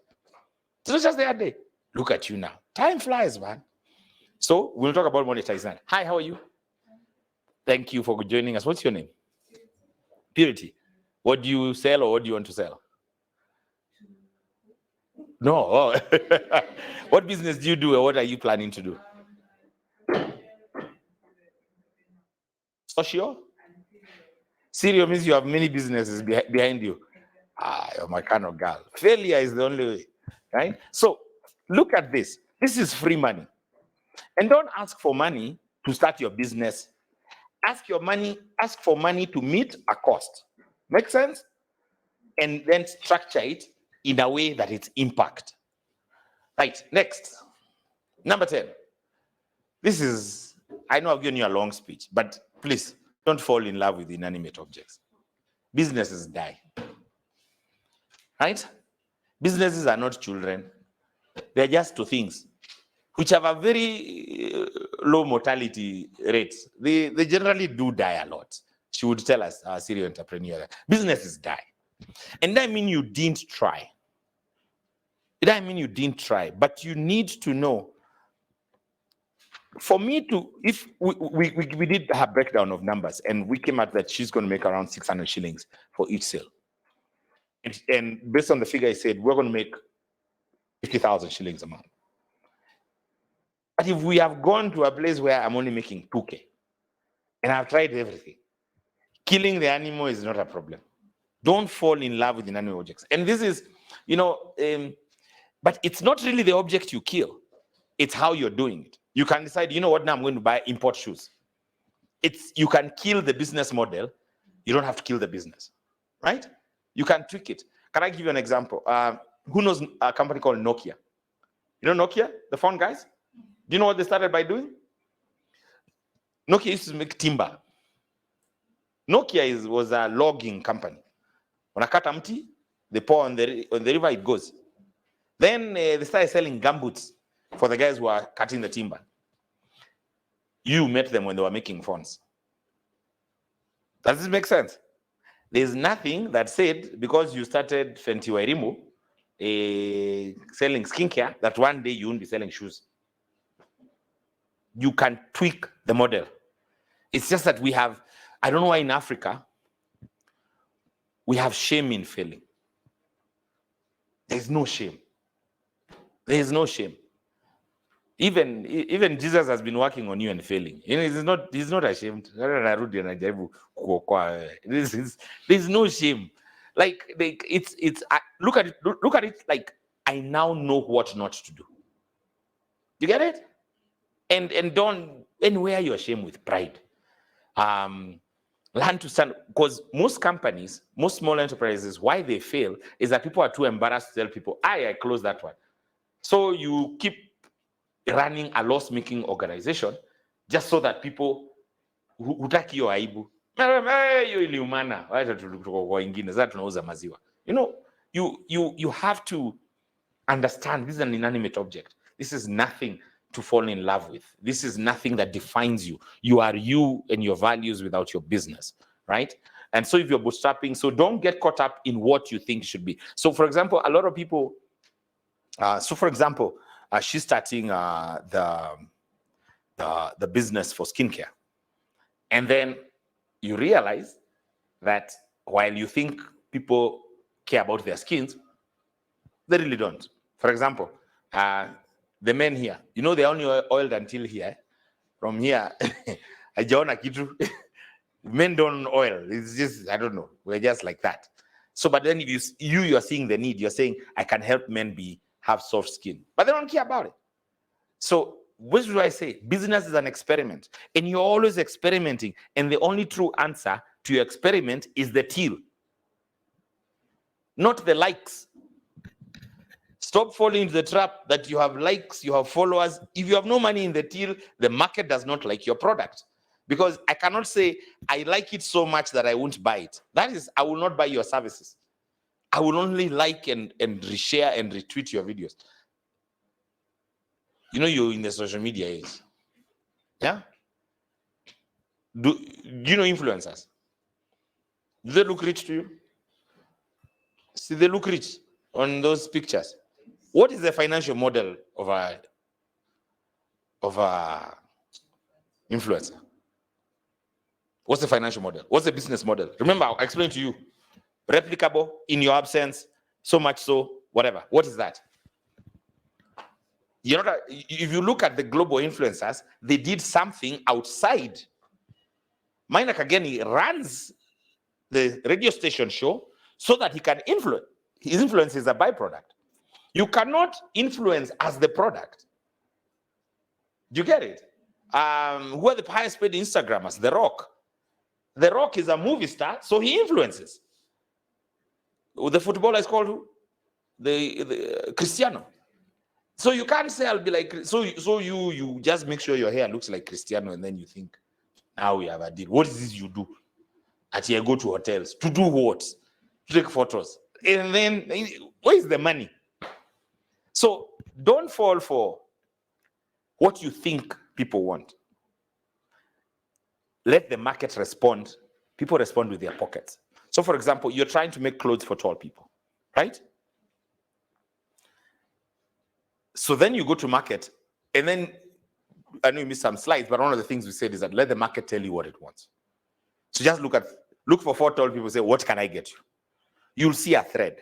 It was just the other day. Look at you now. Time flies, man. So we'll talk about monetization. Hi, how are you? Thank you for joining us. What's your name? Purity. What do you sell or what do you want to sell? No. Oh. What business do you do or what are you planning to do? Social? Serial means you have many businesses behind you. You're my kind of girl. Failure is the only way, right? So look at this. This is free money. And don't ask for money to start your business. Ask for money to meet a cost. Make sense? And then structure it in a way that it's impact. Right, next. Number 10. This is, I know I've given you a long speech, but please don't fall in love with inanimate objects. Businesses die, right? Businesses are not children. They're just two things which have a very low mortality rates. They generally do die a lot. She would tell us, our serial entrepreneur, businesses die. And that means you didn't try. It doesn't mean you didn't try, but you need to know. For me to, if we did her breakdown of numbers and we came out that she's going to make around 600 shillings for each sale. And based on the figure I said, we're going to make 50,000 shillings a month. But if we have gone to a place where I'm only making 2K and I've tried everything, killing the animal is not a problem. Don't fall in love with inanimate objects. And this is, but it's not really the object you kill. It's how you're doing it. You can decide, you know what, now I'm going to buy import shoes. You can kill the business model. You don't have to kill the business, right? You can tweak it. Can I give you an example? Who knows a company called Nokia? You know Nokia, the phone guys? Do you know what they started by doing? Nokia used to make timber. Nokia was a logging company. When I cut mti, they pour on the river, it goes. Then they started selling gumboots for the guys who are cutting the timber. You met them when they were making phones. Does this make sense? There's nothing that said because you started Fenty Wairimu selling skincare that one day you won't be selling shoes. You can tweak the model. It's just that we have, I don't know why in Africa, we have shame in failing. There's no shame. There is no shame. Even Jesus has been working on you and failing. He's not ashamed. There's no shame. Like it's look at it like I now know what not to do. You get it? And don't wear your shame with pride. Learn to stand, because most companies, most small enterprises, why they fail is that people are too embarrassed to tell people, I closed that one. So you keep running a loss-making organization just so that people hutaki hiyo aibu. Hiyo iliumana. You have to understand this is an inanimate object. This is nothing to fall in love with. This is nothing that defines you. You are you and your values without your business, right? And so if you're bootstrapping, so don't get caught up in what you think should be. So for example, a lot of people, she's starting the business for skincare. And then you realize that while you think people care about their skins, they really don't. For example, the men here, they're only oiled until here. From here, hajaona kitu. Men don't oil. It's just, I don't know. We're just like that. So, but then if you are seeing the need, you're saying, I can help men have soft skin. But they don't care about it. So, what do I say? Business is an experiment. And you're always experimenting. And the only true answer to your experiment is the till. Not the likes. Stop falling into the trap that you have likes, you have followers. If you have no money in the till, the market does not like your product. Because I cannot say, I like it so much that I won't buy it. That is, I will not buy your services. I will only like and reshare and retweet your videos. You're in the social media age. Yeah? Do you know influencers? Do they look rich to you? See, they look rich on those pictures. What is the financial model of a influencer? What's the financial model? What's the business model? Remember, I explained to you. Replicable, in your absence, so much so, whatever. What is that? If you look at the global influencers, they did something outside. Maina Kageni runs the radio station show so that he can influence. His influence is a byproduct. You cannot influence as the product. Do you get it? Who are the highest paid Instagrammers? The Rock. The Rock is a movie star, so he influences. The footballer is called who? The Cristiano. So you can't say I'll be like, so you just make sure your hair looks like Cristiano and then you think, now we have a deal. What is this you do? Actually, I go to hotels. To do what? To take photos. And then, where is the money? So don't fall for what you think people want. Let the market respond. People respond with their pockets. So for example, you're trying to make clothes for tall people, right? So then you go to market, and then, I know you missed some slides, but one of the things we said is that let the market tell you what it wants. So just look for 4 tall people, say, what can I get you? You'll see a thread,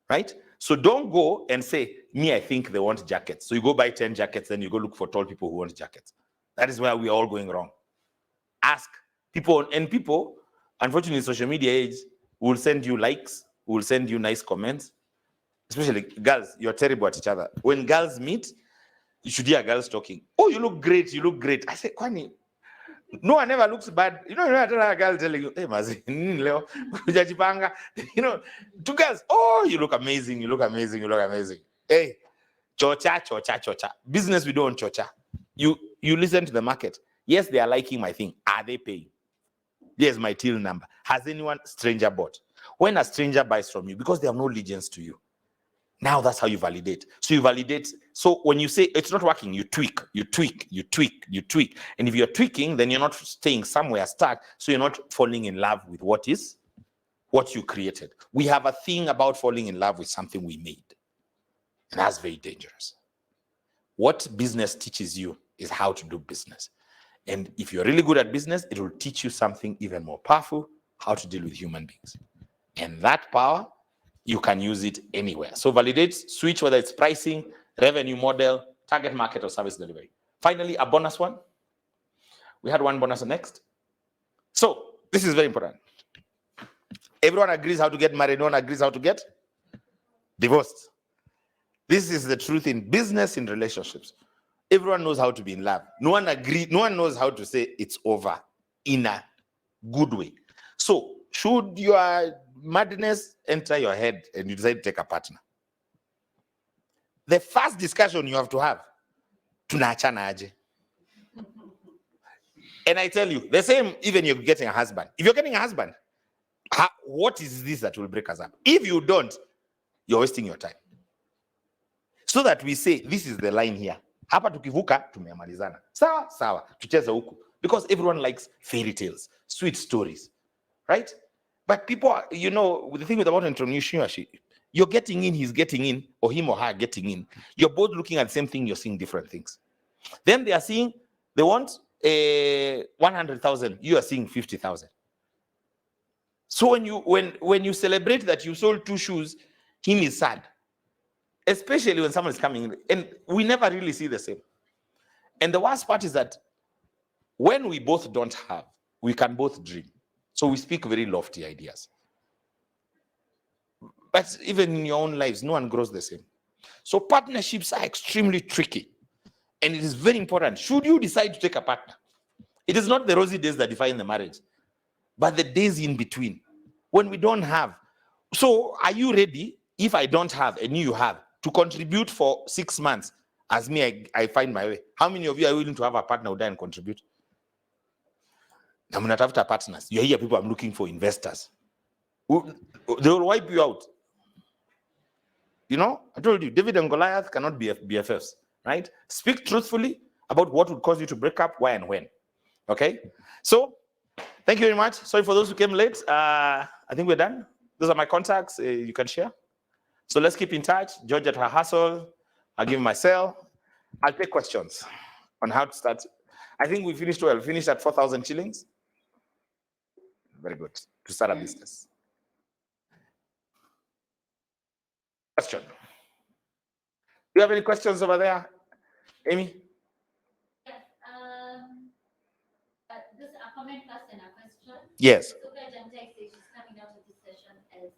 right? So don't go and say, me, I think they want jackets. So you go buy 10 jackets, then you go look for tall people who want jackets. That is where we are all going wrong. Ask people, and people, unfortunately, social media age will send you likes, will send you nice comments. Especially girls, you're terrible at each other. When girls meet, you should hear girls talking. Oh, you look great, you look great. I say, Kwani, no one ever looks bad. You know, I tell a girl telling you, hey, Mazi, Leo, you know, 2 girls, oh, you look amazing, you look amazing, you look amazing. Hey, chocha. Business, we don't chocha. You listen to the market. Yes, they are liking my thing. Are they paying? Here's my till number. Has anyone stranger bought? When a stranger buys from you, because they have no allegiance to you, now that's how you validate. So you validate. So when you say it's not working, you tweak. And if you're tweaking, then you're not staying somewhere stuck. So you're not falling in love with what you created. We have a thing about falling in love with something we made. And that's very dangerous. What business teaches you is how to do business. And if you're really good at business, it will teach you something even more powerful, how to deal with human beings. And that power, you can use it anywhere. So validate, switch, whether it's pricing, revenue model, target market, or service delivery. Finally, a bonus one. We had one bonus next. So this is very important. Everyone agrees how to get married. No one agrees how to get divorced. This is the truth in business, in relationships. Everyone knows how to be in love. No one knows how to say it's over in a good way. So should your madness enter your head and you decide to take a partner, the first discussion you have to have, tunaachana aje? And I tell you, the same even you're getting a husband. If you're getting a husband, what is this that will break us up? If you don't, you're wasting your time. So that we say, this is the line here. Hapa tukivuka, tumemalizana. Sawa, tucheze huku. Because everyone likes fairy tales, sweet stories, right? But people, you know, the thing about entrepreneurship, you're getting in, he's getting in, or him or her getting in. You're both looking at the same thing, you're seeing different things. Then they are seeing, they want 100,000, you are seeing 50,000. So when you celebrate that you sold 2 shoes, him is sad. Especially when someone is coming in, and we never really see the same. And the worst part is that when we both don't have, we can both dream. So we speak very lofty ideas. But even in your own lives, no one grows the same. So partnerships are extremely tricky. And it is very important. Should you decide to take a partner, it is not the rosy days that define the marriage, but the days in between when we don't have. So are you ready, if I don't have and you have, to contribute for 6 months as me, I find my way? How many of you are willing to have a partner who and contribute? I'm not after partners. You hear people, I'm looking for investors. They will wipe you out. You know, I told you, David and Goliath cannot be BFFs, right? Speak truthfully about what would cause you to break up, why and when. Okay? So, thank you very much. Sorry for those who came late. I think we're done. Those are my contacts. You can share. So let's keep in touch. George at HerHustle. I'll give my cell. I'll take questions on how to start. I think we finished well. We finished at 4,000 shillings. Very good. To start a business. Question. Do you have any questions over there, Amy? Yes. This a comment first and a question. Yes. So Jantek says she's coming out of this session as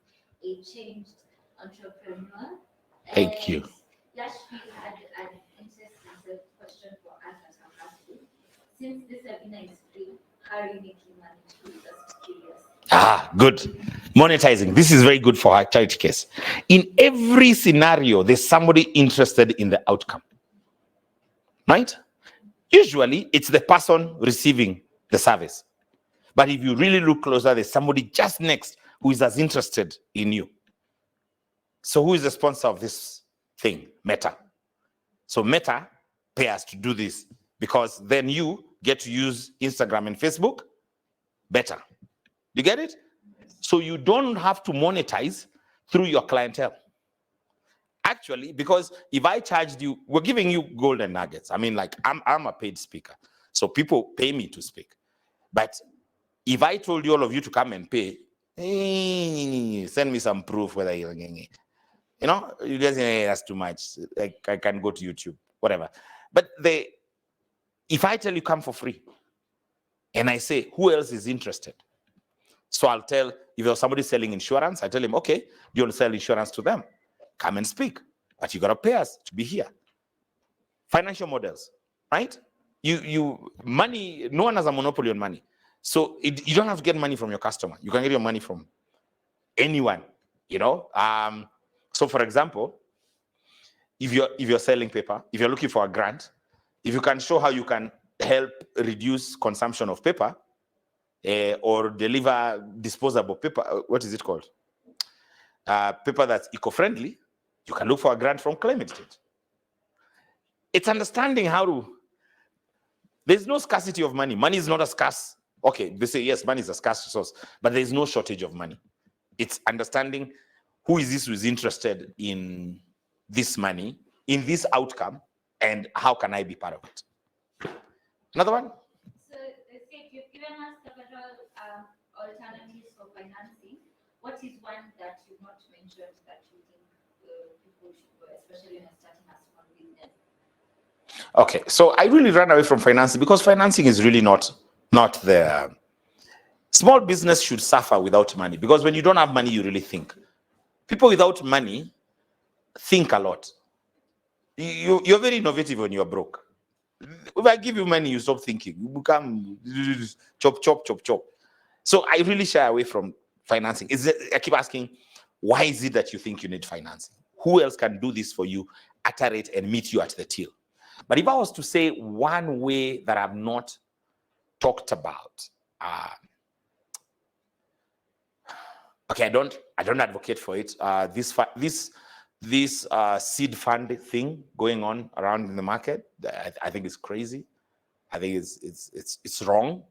a changed entrepreneur. Thank you. Yashvi had an interesting question for us at HerHustle. Since this webinar is free, how are you making money? Just curious. Good. Monetizing. This is very good for our charity case. In every scenario, there's somebody interested in the outcome, right? Usually, it's the person receiving the service. But if you really look closer, there's somebody just next who is as interested in you. So who is the sponsor of this thing? Meta. So Meta pay us to do this because then you get to use Instagram and Facebook better. You get it? So you don't have to monetize through your clientele. Actually, because if I charged you, we're giving you golden nuggets. I mean, like I'm a paid speaker. So people pay me to speak. But if I told you all of you to come and pay, send me some proof whether you're, you know, you guys say, hey, that's too much. I can go to YouTube, whatever. But if I tell you come for free, and I say, who else is interested? So I'll tell, if there's somebody selling insurance, I tell him, okay, you want to sell insurance to them? Come and speak. But you got to pay us to be here. Financial models, right? Money, no one has a monopoly on money. So you don't have to get money from your customer. You can get your money from anyone, you know? So for example, if you're selling paper, if you're looking for a grant, if you can show how you can help reduce consumption of paper, or deliver disposable paper, what is it called? Paper that's eco-friendly, you can look for a grant from Climate Change. It's understanding how to, there's no scarcity of money. Money is not a scarce. Okay, they say, yes, money is a scarce resource, but there's no shortage of money. It's understanding who is interested in this money, in this outcome, and how can I be part of it? Another one? So, Steve, you've given us several alternatives for financing. What is one that you've not mentioned that you think people should go, especially when you're starting a small business? Okay, so I really ran away from financing because financing is really not the small business should suffer without money, because when you don't have money, you really think. People without money think a lot. You're very innovative when you're broke. If I give you money, you stop thinking. You become chop, chop, chop, chop. So I really shy away from financing. I keep asking, why is it that you think you need financing? Who else can do this for you at a rate and meet you at the till? But if I was to say one way that I've not talked about, okay, I don't advocate for it. This seed fund thing going on around in the market, I think is crazy. I think it's wrong,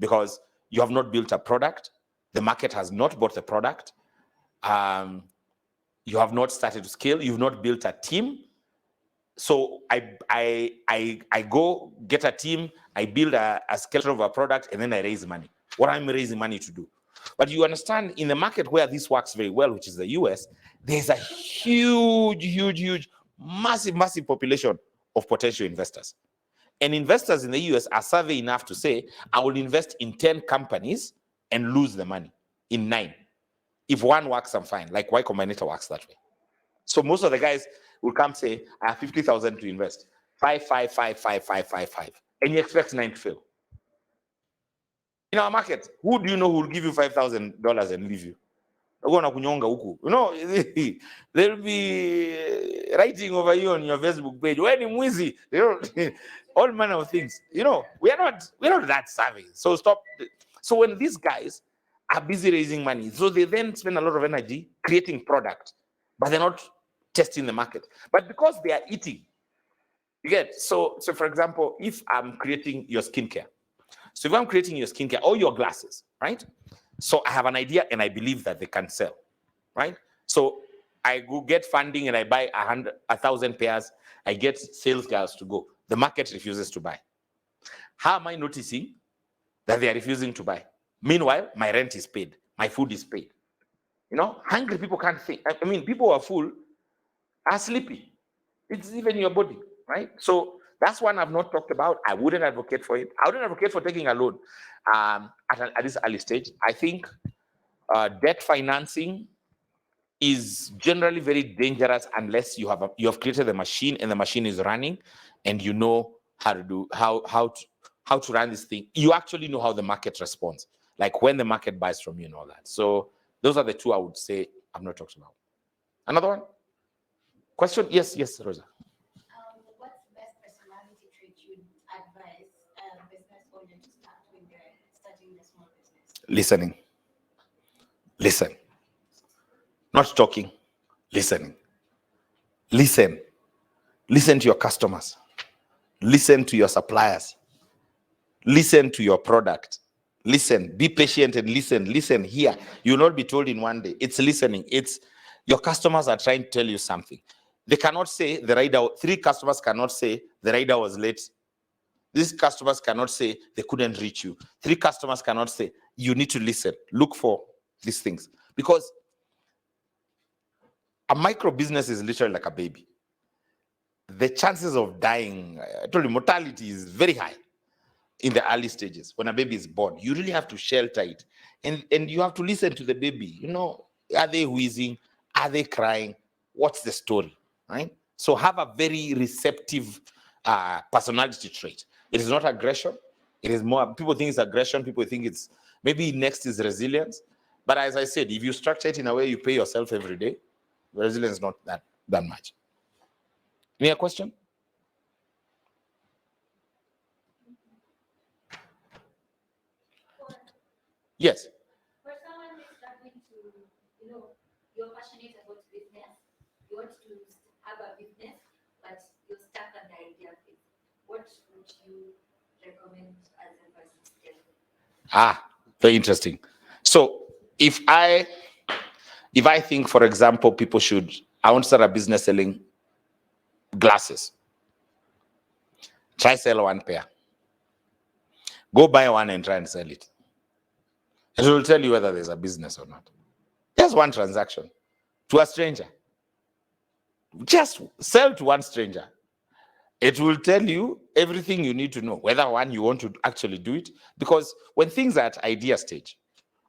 because you have not built a product. The market has not bought the product. You have not started to scale. You've not built a team. So I go get a team, I build a skeleton of a product, and then I raise money. What I'm raising money to do. But you understand, in the market where this works very well, which is the US, there's a huge, massive population of potential investors. And investors in the US are savvy enough to say, I will invest in 10 companies and lose the money in 9. If one works, I'm fine. Like Y Combinator works that way. So most of the guys will come say, I have 50,000 to invest. 5. And you expect 9 to fail. In our market, who do you know who will give you $5,000 and leave you? You know, they'll be writing over you on your Facebook page. When mwizi, you know, all manner of things. You know, we're not that savvy. So stop. So when these guys are busy raising money, so they then spend a lot of energy creating product, but they're not testing the market. But because they are eating, you get. So for example, if I'm creating your skincare, so if I'm creating your skincare or your glasses, right? So I have an idea and I believe that they can sell, right? So I go get funding and I buy 1,000 pairs. I get sales guys to go. The market refuses to buy. How am I noticing that they are refusing to buy? Meanwhile, my rent is paid. My food is paid. You know, hungry people can't think. I mean, people who are full are sleepy. It's even your body, right? So that's one I've not talked about. I wouldn't advocate for it. I wouldn't advocate for taking a loan at this early stage. I think debt financing is generally very dangerous unless you have created the machine and the machine is running, and you know how to run this thing. You actually know how the market responds, like when the market buys from you and all that. So Those are the two I would say I've not talked about. Another one? Question? Yes, Rosa. What's the best personality trait you'd advise a business owner to start when they're starting a small business? Listening. Listen. Not talking. Listening. Listen. Listen to your customers. Listen to your suppliers. Listen to your product. Listen. Be patient and listen. Listen here. You will not be told in one day. It's listening. It's your customers are trying to tell you something. They cannot say the rider. 3 customers cannot say the rider was late. These customers cannot say they couldn't reach you. 3 customers cannot say you need to listen. Look for these things. Because a micro business is literally like a baby. The chances of dying, I told you, mortality is very high in the early stages when a baby is born. You really have to shelter it. And you have to listen to the baby. You know, are they wheezing? Are they crying? What's the story? Right? So have a very receptive personality trait. It is not aggression. It is more, people think it's aggression. People think it's, maybe next is resilience. But as I said, if you structure it in a way you pay yourself every day, resilience is not that much. Any other question? Yes. For someone who's struggling to, you're passionate about business, you want to have a business, but you're stuck on the idea phase. What would you recommend as a first step? Very interesting. So if I think, for example, I want to start a business selling glasses. Try sell 1 pair. Go buy one and try and sell it. It will tell you whether there's a business or not. Just one transaction to a stranger. Just sell to one stranger. It will tell you everything you need to know, whether one, you want to actually do it. Because when things are at idea stage,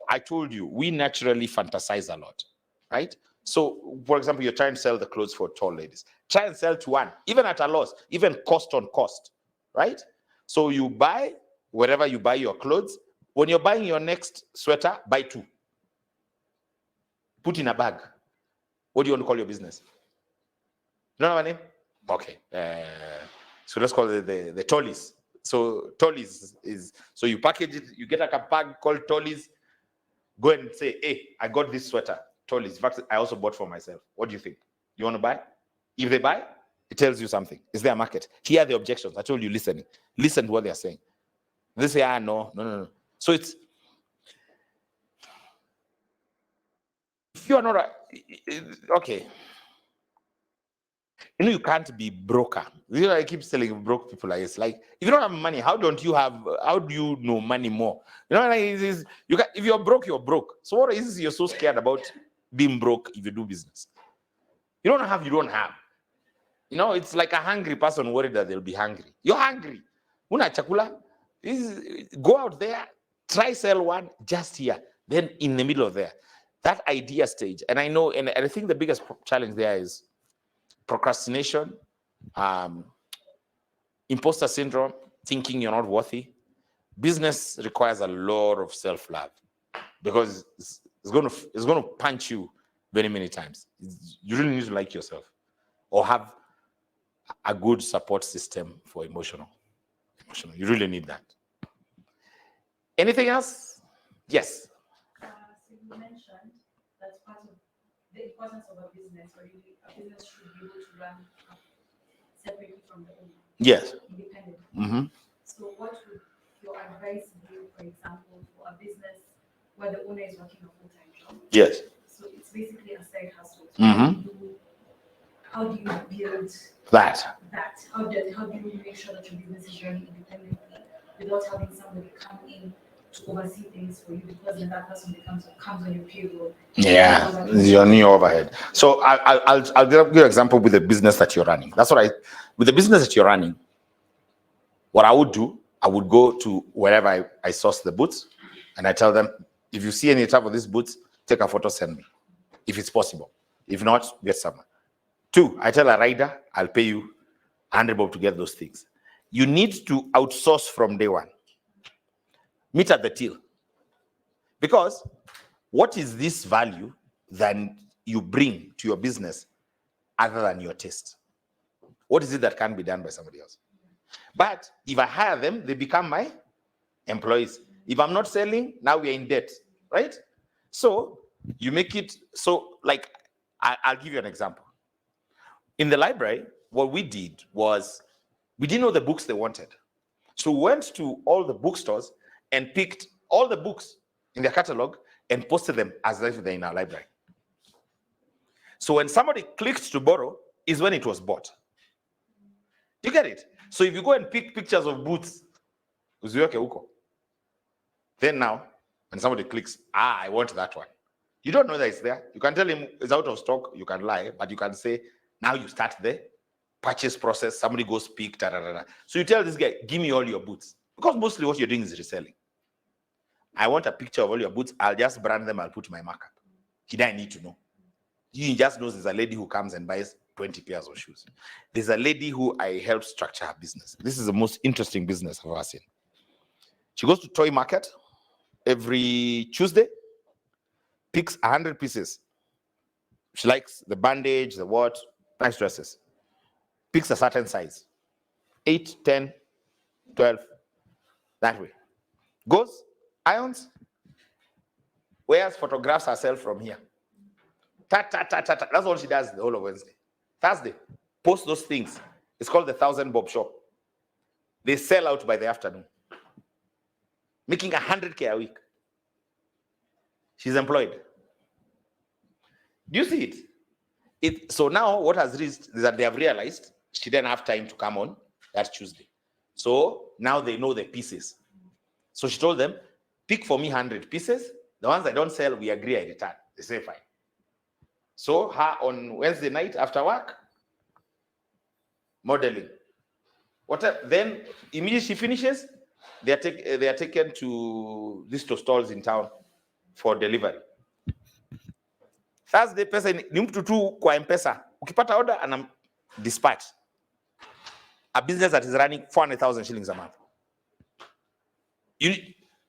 I told you, we naturally fantasize a lot, right? So, for example, you're trying to sell the clothes for tall ladies. Try and sell to one, even at a loss, even cost on cost, right? So you buy, wherever you buy your clothes, when you're buying your next sweater, buy 2. Put in a bag. What do you want to call your business? You know my name? Okay. So let's call it the Tollies. So Tollies is, so you package it, you get like a bag called Tollies. Go and say, hey, I got this sweater, Tollies. In fact, I also bought for myself. What do you think? You want to buy? If they buy, it tells you something. Is there a market? Here are the objections. I told you listening. Listen to what they're saying. They say, no. So it's, if you are not, okay. You can't be broker. I keep telling broke people like it's like, if you don't have money, how do you know money more? Like if you're broke, you're broke. So what is you're so scared about being broke if you do business? You don't have. It's like a hungry person worried that they'll be hungry. You're hungry. Una chakula. Go out there, try sell one just here. Then in the middle of there, that idea stage. And I know, and I think the biggest challenge there is procrastination, imposter syndrome, thinking you're not worthy. Business requires a lot of self-love because it's going to punch you very many times. You really need to like yourself or have a good support system for emotional. You really need that. Anything else? Yes. So you mentioned that's part of the importance of a business, or a business should be able to run separately from the owner. Yes. Independent. Mm-hmm. So what would your advice be, for example, for a business where the owner is working a full-time job? Yes. So it's basically a side hustle. So Mm-hmm. how do you build that? How do you make sure that your business is running independently without having somebody come in to oversee things for you, because then that person comes on your payroll? Yeah, your new overhead. So I'll give you an example with the business that you're running. With the business that you're running, what I would do, I would go to wherever I source the boots, and I tell them, if you see any type of these boots, take a photo, send me, if it's possible. If not, get someone. 2, I tell a rider, I'll pay you 100 bob to get those things. You need to outsource from day one. Meet at the till. Because what is this value that you bring to your business other than your taste? What is it that can be done by somebody else? But if I hire them, they become my employees. If I'm not selling, now we are in debt, right? So you make it so, like, I'll give you an example. In the library, what we did was we didn't know the books they wanted. So we went to all the bookstores and picked all the books in their catalog and posted them as if they're in our library. So when somebody clicked to borrow is when it was bought. You get it? So if you go and pick pictures of boots, then now when somebody clicks, I want that one. You don't know that it's there. You can tell him it's out of stock. You can lie, but you can say, now you start the purchase process. Somebody goes pick, da, da, da, da. So you tell this guy, give me all your boots. Because mostly what you're doing is reselling. I want a picture of all your boots. I'll just brand them. I'll put my markup. He doesn't need to know. He just knows there's a lady who comes and buys 20 pairs of shoes. There's a lady who I helped structure her business. This is the most interesting business I've ever seen. She goes to toy market every Tuesday, picks 100 pieces. She likes the bandage, the what, nice dresses. Picks a certain size, 8, 10, 12, that way. Goes, irons, wears, photographs herself from here. That's all she does the whole of Wednesday. Thursday, post those things. It's called the 1,000 Bob Shop. They sell out by the afternoon, making 100K a week. She's employed. Do you see it? So now what has reached is that they have realized she didn't have time to come on that Tuesday. So now they know the pieces. So she told them, pick for me 100 pieces. The ones I don't sell, we agree I return. They say fine. So her on Wednesday night after work, modeling. Then immediately she finishes, they are taken to these stalls in town for delivery. Thursday, pesa ni mtu tu kwa M-Pesa. Ukipata order and dispatch. A business that is running 400,000 shillings a month. You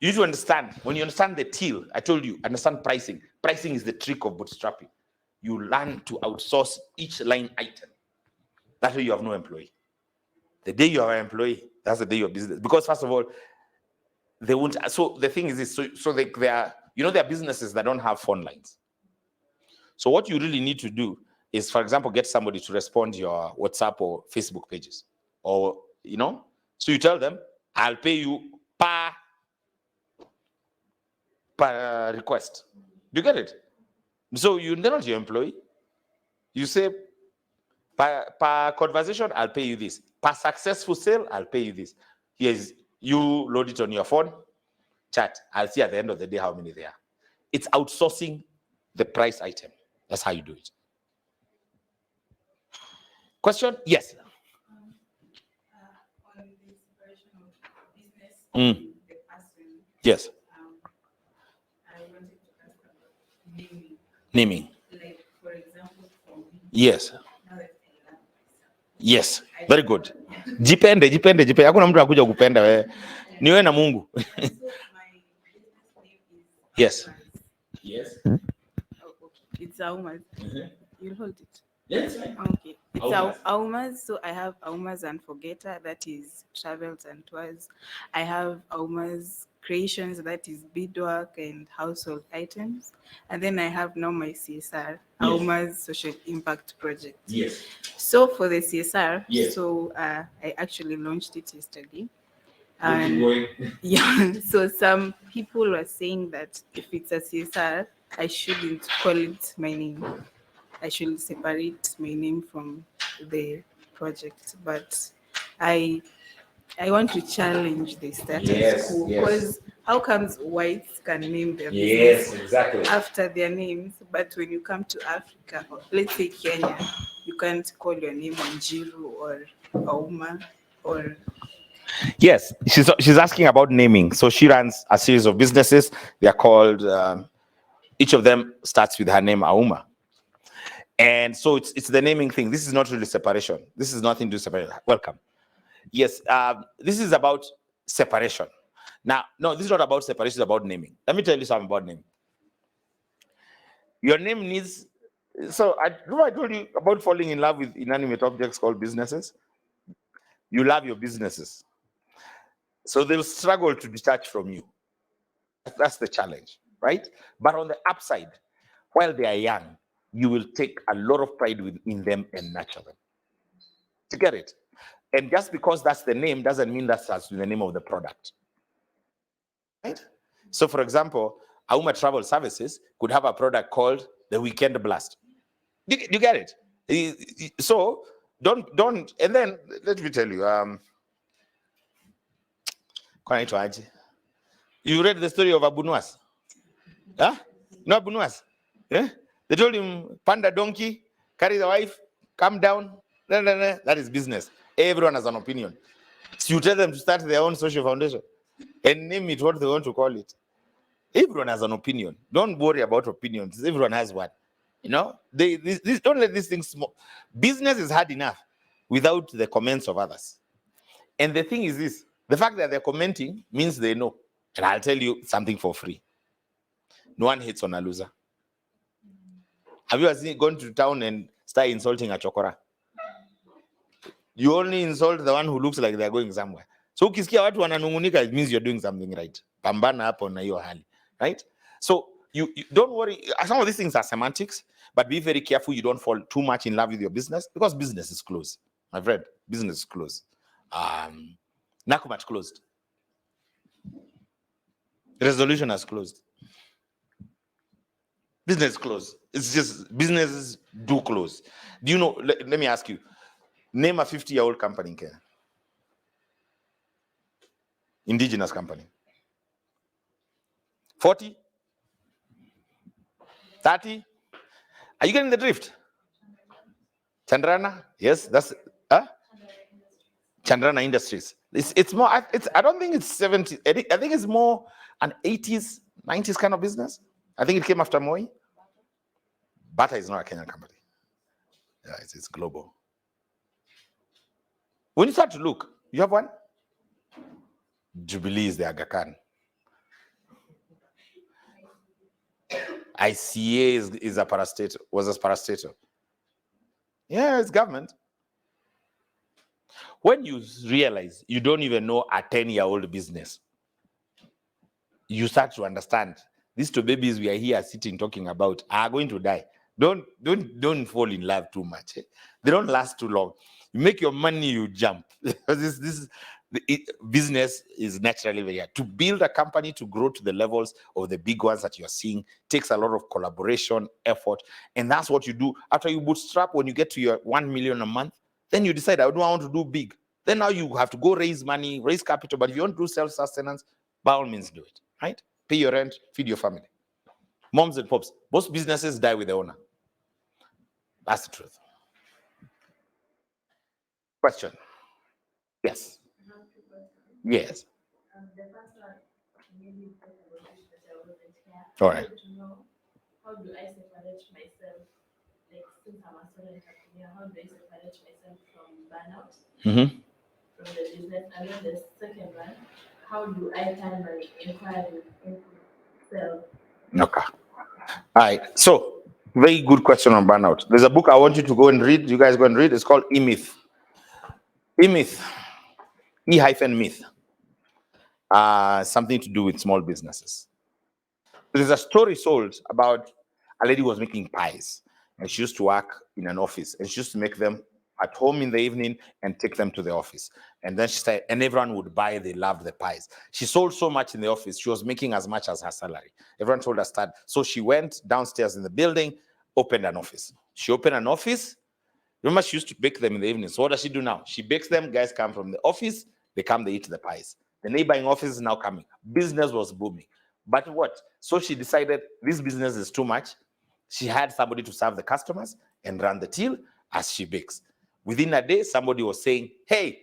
need to understand. When you understand the till, I told you, understand pricing. Pricing is the trick of bootstrapping. You learn to outsource each line item. That way you have no employee. The day you have an employee, that's the day your business. Because first of all, they won't. So the thing is this. So they are, there are businesses that don't have phone lines. So what you really need to do is, for example, get somebody to respond to your WhatsApp or Facebook pages. Or, so you tell them, I'll pay you per request. Do you get it? So they're not your employee. You say, per conversation, I'll pay you this. Per successful sale, I'll pay you this. Here's, you load it on your phone, chat. I'll see at the end of the day how many there are. It's outsourcing the price item. That's how you do it. Question? Yes. On the separation of business and the person. Yes. I wanted to ask about Naming. Like, for example, for me. Yes. Now that I love myself. Yes. Very good. Jipende. Hakuna mtu anakuja kupenda wewe. Ni wewe na Mungu. So my business name is Yes. Yes. Oh, okay. It's Aumas. You'll hold it. Yes. Fine. Okay. It's Aumas. Aumas. So I have Aumas Unforgetter, that is travels and tours. I have Aumas Creations, that is beadwork and household items. And then I have now my CSR, Aumas Social Impact Project. Yes. So for the CSR, Yes. so I actually launched it yesterday. Keep And going. yeah, so some people were saying that if it's a CSR, I shouldn't call it my name. I should separate my name from the project. But I want to challenge the status Yes, quo, yes. because how comes whites can name their Yes, business exactly. after their names, but when you come to Africa, or let's say Kenya, you can't call your name Wanjiru or Auma or Yes, she's asking about naming. So she runs a series of businesses. They are called, each of them starts with her name, Auma. And so it's the naming thing. This is not really separation. This is nothing to do with separation. Welcome. Yes, this is about separation. Now, no, this is not about separation, it's about naming. Let me tell you something about naming. Your name needs. So I told you about falling in love with inanimate objects called businesses. You love your businesses, so they'll struggle to detach from you. That's the challenge, right? But on the upside, while they are young, you will take a lot of pride in them and nurture them. To get it? And just because that's the name doesn't mean that's the name of the product. Right? So, for example, Auma Travel Services could have a product called the Weekend Blast. You get it? So don't. And then let me tell you. You read the story of Abunuas? Huh? No Abunuas? Yeah? They told him, panda donkey, carry the wife, come down. That is business. Everyone has an opinion. So you tell them to start their own social foundation and name it what they want to call it. Everyone has an opinion. Don't worry about opinions. Everyone has one. You know, don't let these things. Business is hard enough without the comments of others. And the thing is this: the fact that they're commenting means they know. And I'll tell you something for free. No one hates on a loser. Have you ever gone to town and start insulting a chokora? You only insult the one who looks like they're going somewhere. So ukisikia watu wananungunika, it means you're doing something right. Pambana hapo na hiyo hali, right? So you don't worry. Some of these things are semantics, but be very careful you don't fall too much in love with your business, because business is closed. My friend, business is closed. Nakumat closed. Resolution has closed. Business closed. It's just businesses do close. Do you know? Let me ask you. Name a 50-year-old company in Kenya. Indigenous company. 40? 30? Are you getting the drift? Chandrana? Yes, that's Chandrana Industries. It's more. I don't think it's 70. I think it's more an 80s, 90s kind of business. I think it came after Moi. Bata is not a Kenyan company. Yeah, it's global. When you start to look, you have one. Jubilee is the Aga Khan. ICA is a parastatal, was a parastatal. Yeah, it's government. When you realize you don't even know a 10-year-old business, you start to understand these two babies we are here sitting talking about are going to die. Don't fall in love too much. They don't last too long. You make your money, you jump. Business is naturally very hard. To build a company to grow to the levels of the big ones that you're seeing takes a lot of collaboration, effort, and that's what you do after you bootstrap. When you get to your 1 million a month, then you decide, I don't want to do big. Then now you have to go raise money, raise capital. But if you want to do self-sustenance, by all means do it, right? Pay your rent, feed your family. Moms and pops, most businesses die with the owner. That's the truth. Question? Yes. Yes. All right. How do I separate myself, like since I'm a solo entrepreneur, how do I separate myself from burnout, from the business? And then the second one, how do I turn my inquiry into sales? Okay. All right. So, very good question on burnout. There's a book I want you to go and read. You guys go and read. It's called E-Myth. E-Myth. E-Myth. Something to do with small businesses. There's a story sold about a lady who was making pies, and she used to work in an office, and she used to make them at home in the evening and take them to the office. And then she said, and everyone would buy, they loved the pies. She sold so much in the office, she was making as much as her salary. Everyone told her start. So she went downstairs in the building, opened an office. She opened an office. Remember, she used to bake them in the evening. So what does she do now? She bakes them, guys come from the office, they come, they eat the pies. The neighboring office is now coming. Business was booming. But what? So she decided this business is too much. She had somebody to serve the customers and run the till as she bakes. Within a day, somebody was saying, hey,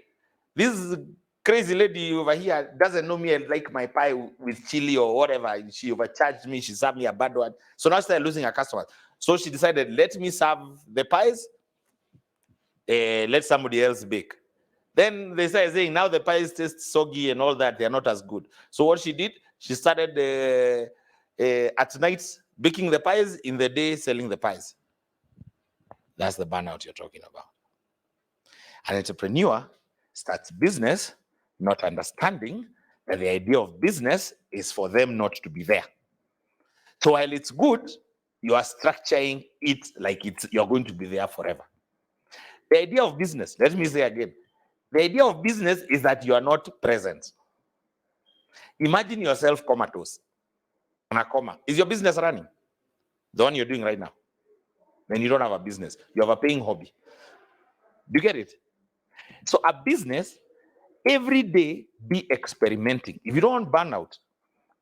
this crazy lady over here doesn't know me and like my pie with chili or whatever. She overcharged me. She served me a bad one. So now she started losing her customers. So she decided, let me serve the pies. Let somebody else bake. Then they started saying, now the pies taste soggy and all that. They're not as good. So what she did, she started at night baking the pies, in the day selling the pies. That's the burnout you're talking about. An entrepreneur starts business not understanding that the idea of business is for them not to be there. So while it's good, you are structuring it like you're going to be there forever. The idea of business, let me say again, the idea of business is that you are not present. Imagine yourself comatose. On a coma. Is your business running? The one you're doing right now. Then you don't have a business. You have a paying hobby. Do you get it? So a business, every day be experimenting. If you don't want burnout,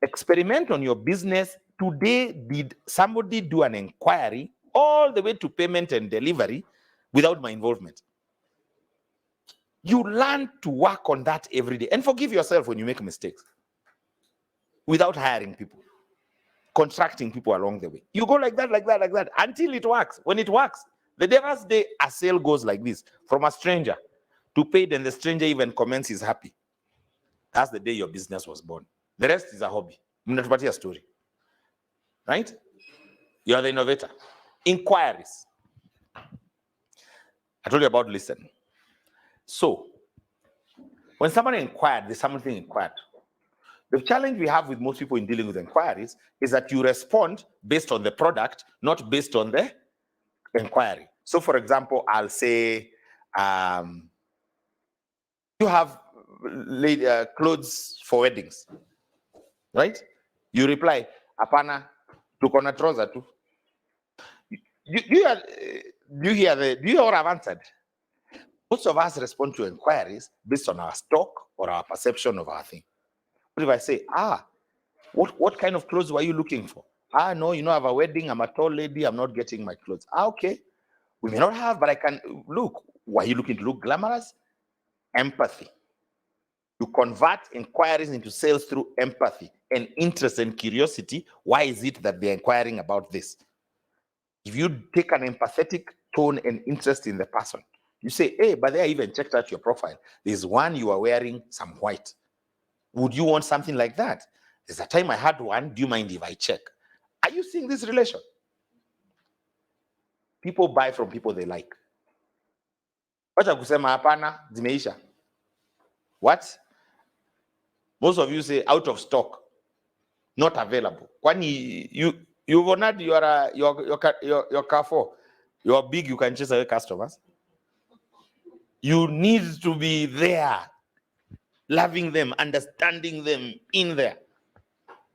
experiment on your business. Today, did somebody do an inquiry all the way to payment and delivery without my involvement? You learn to work on that every day and forgive yourself when you make mistakes without hiring people, contracting people along the way. You go like that until it works. When it works, the first day a sale goes like this from a stranger to paid, and the stranger even comments he's happy. That's the day your business was born. The rest is a hobby. Mnatupatia story. Right? You are the innovator. Inquiries. I told you about listen. So, when someone inquired, there's something inquired. The challenge we have with most people in dealing with inquiries is that you respond based on the product, not based on the inquiry. So, for example, I'll say, you have clothes for weddings, right? You reply, "Apana, tuko na trouser tu." Do you hear what I've answered? Most of us respond to inquiries based on our stock or our perception of our thing. But if I say, what kind of clothes were you looking for? No, I have a wedding, I'm a tall lady, I'm not getting my clothes. Okay. We may not have, but I can look. Were you looking to look glamorous? Empathy. You convert inquiries into sales through empathy and interest and curiosity. Why is it that they're inquiring about this? If you take an empathetic tone and interest in the person, you say, hey, but I even checked out your profile. There's one you are wearing some white. Would you want something like that? There's a time I had one. Do you mind if I check? Are you seeing this relation? People buy from people they like. Wacha kusema hapana, zimeisha. What? Most of you say out of stock, not available. Kwani you've honored your Carrefour. You're big, you can chase away customers. You need to be there, loving them, understanding them in there.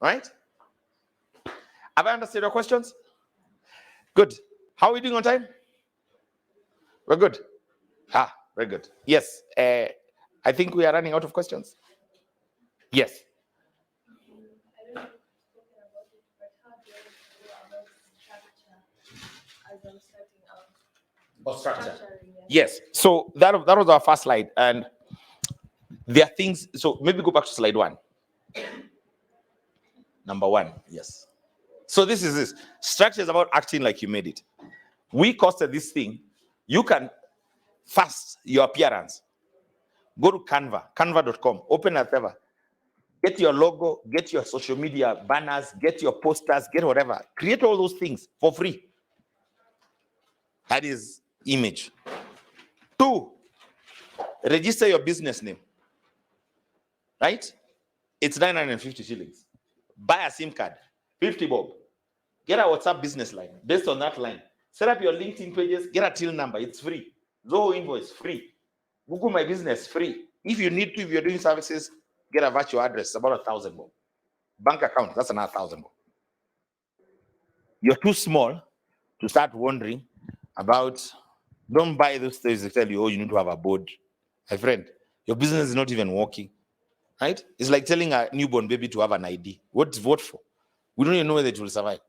Right? Have I understood your questions? Good. How are we doing on time? We're good. Very good. Yes. I think we are running out of questions. Yes. I don't know if you've spoken about it, but how do I go about structure as I'm starting out? Or structure. Structuring, Yes. So that was our first slide. And there are things. So maybe go back to slide 1. Number 1. Yes. So this is this. Structure is about acting like you made it. We costed this thing. You can fast your appearance. Go to canva.com, open a server. Get your logo, get your social media banners, get your posters, get whatever. Create all those things for free. That is image. 2, register your business name. Right? It's 950 shillings. Buy a SIM card, 50 bob. Get a WhatsApp business line. Based on that line, set up your LinkedIn pages, get a till number. It's free. Zoho invoice, free. Google My Business, free. If you need to, if you're doing services, get a virtual address. It's about 1,000 bob. Bank account, that's another 1,000 bob. You're too small to start wondering about. Don't buy those things that tell you, oh, you need to have a board. My friend, your business is not even working. Right? It's like telling a newborn baby to have an ID. What to vote for? We don't even know whether it will survive.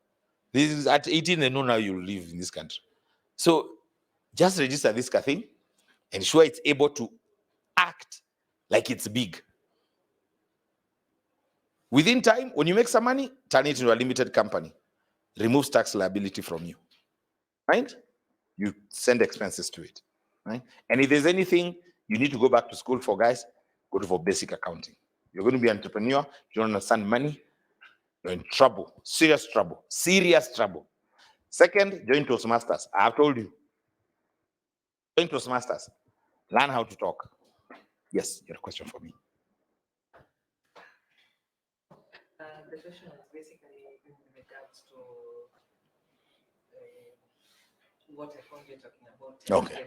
This is at 18, they know now you'll live in this country. So just register this thing, ensure it's able to act like it's big. Within time, when you make some money, turn it into a limited company. Removes tax liability from you. Right? You send expenses to it. Right? And if there's anything you need to go back to school for, guys, go for basic accounting. You're going to be an entrepreneur, you don't understand money, you're in trouble, serious trouble, serious trouble. Second, join Toastmasters. I have told you. Join Toastmasters. Learn how to talk. Yes, you have a question for me. The question is basically in regards to what I found you talking about. Okay.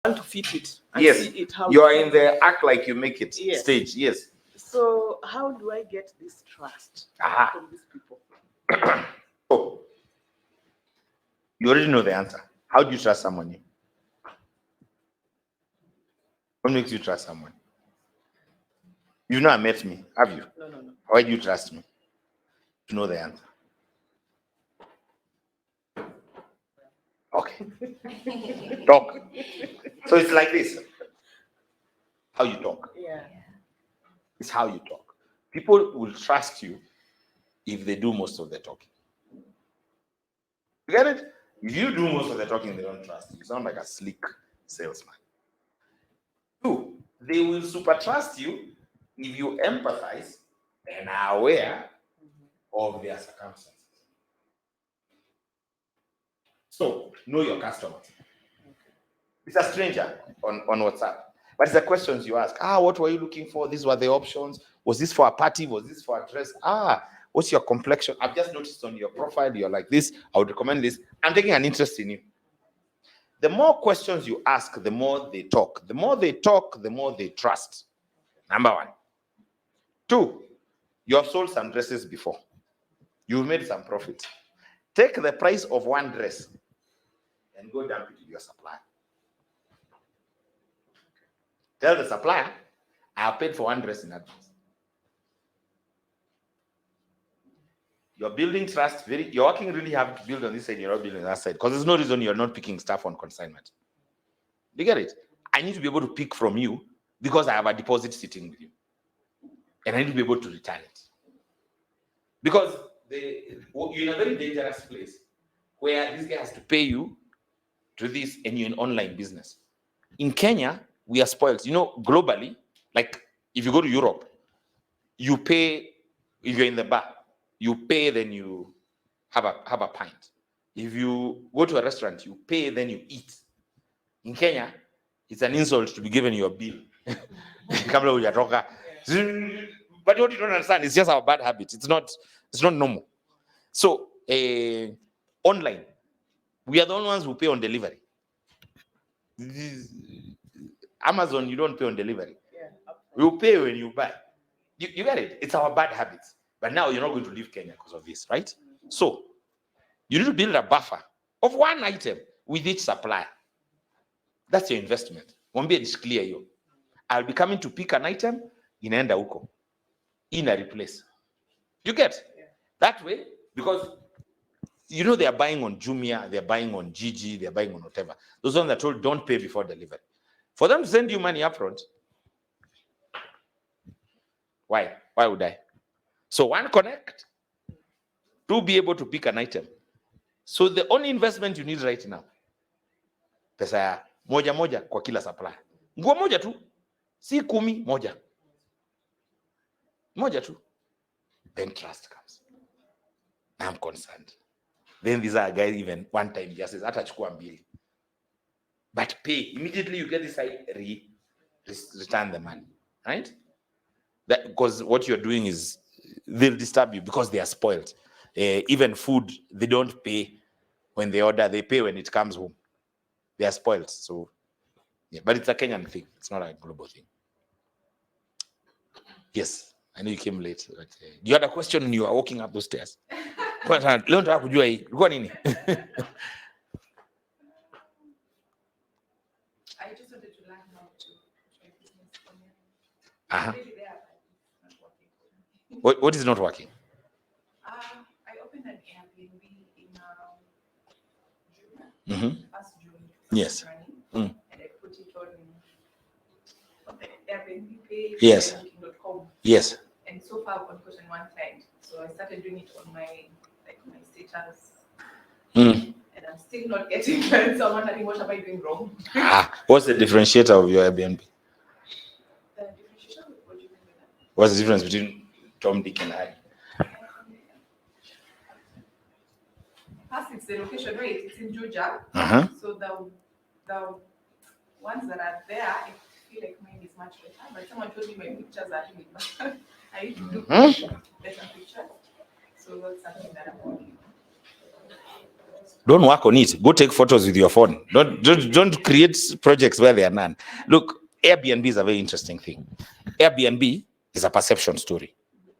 want to fit it and Yes. see it how You are it in the act like you make it Yes. stage. Yes. So how do I get this trust Aha. from these people? So, you already know the answer. How do you trust someone new? What makes you trust someone? You've not met me, have you? No. Why do you trust me? To know the answer. Okay. Talk. So it's like this. How you talk. Yeah. It's how you talk. People will trust you if they do most of the talking. You get it? If you do most of the talking, they don't trust you. You sound like a slick salesman. Two, they will super trust you if you empathize and are aware of their circumstances. So, know your customer. It's a stranger on WhatsApp. But it's the questions you ask. What were you looking for? These were the options. Was this for a party? Was this for a dress? What's your complexion? I've just noticed on your profile, you're like this. I would recommend this. I'm taking an interest in you. The more questions you ask, the more they talk. The more they talk, the more they trust. Number one. Two, you have sold some dresses before. You've made some profit. Take the price of one dress and go dump it to your supplier. Tell the supplier, I have paid for one dress in advance. You're building trust. You're working really hard to build on this side, you're not building on that side. Because there's no reason you're not picking stuff on consignment. You get it? I need to be able to pick from you because I have a deposit sitting with you. And I need to be able to return it. Because you're in a very dangerous place where this guy has to pay you to this and you're in online business. In Kenya, we are spoiled. Globally, like if you go to Europe, you pay, if you're in the bar, you pay, then you have a pint. If you go to a restaurant, you pay, then you eat. In Kenya, it's an insult to be given your bill. But what you don't understand, it's just our bad habit. It's not normal. So online, we are the only ones who pay on delivery. Amazon, you don't pay on delivery. You pay when you buy. You get it? It's our bad habits. But now you're not going to leave Kenya because of this, right? So you need to build a buffer of one item with each supplier. That's your investment. Won't be clear you. I'll be coming to pick an item in huko. In a replace. You get? That way, because they are buying on Jumia, they're buying on Gigi, they're buying on whatever. Those ones that told don't pay before delivery. For them to send you money upfront, why? Why would I? So one, connect. Two, be able to pick an item. So the only investment you need right now, pesa ya moja kwa kila supplier. Nguo moja tu, si 10, moja tu. Then trust comes. I'm concerned. Then these are guys even one time just says, atachukua mbili. But pay. Immediately you get this return the money. Right? Because what you're doing is they'll disturb you because they are spoiled. Even food, they don't pay when they order, they pay when it comes home. They are spoiled. So, yeah, but it's a Kenyan thing. It's not a global thing. Yes, I know you came late. But, you had a question when you were walking up those stairs. Leo nataka kujua hii. Ilikuwa nini? I just wanted to learn how to try business online. What is not working? I opened an Airbnb in Mm-hmm. last June. Yes. And I put it on the Airbnb page. Yes. Booking.com. Yes. And so far I've gotten one client. So I started doing it on my status. And I'm still not getting clients. So I'm wondering, what am I doing wrong? What's the differentiator of your Airbnb? The differentiation, what do you mean by that? What's the difference between Tom, Dick, and Harry? First, it's the location, right? It's in Georgia. So the ones that are there, I feel like mine is much better. But someone told me my pictures are really bad. I need to do better pictures. So that's something that I'm working on. Don't work on it. Go take photos with your phone. Don't create projects where there are none. Look, Airbnb is a very interesting thing. Airbnb is a perception story,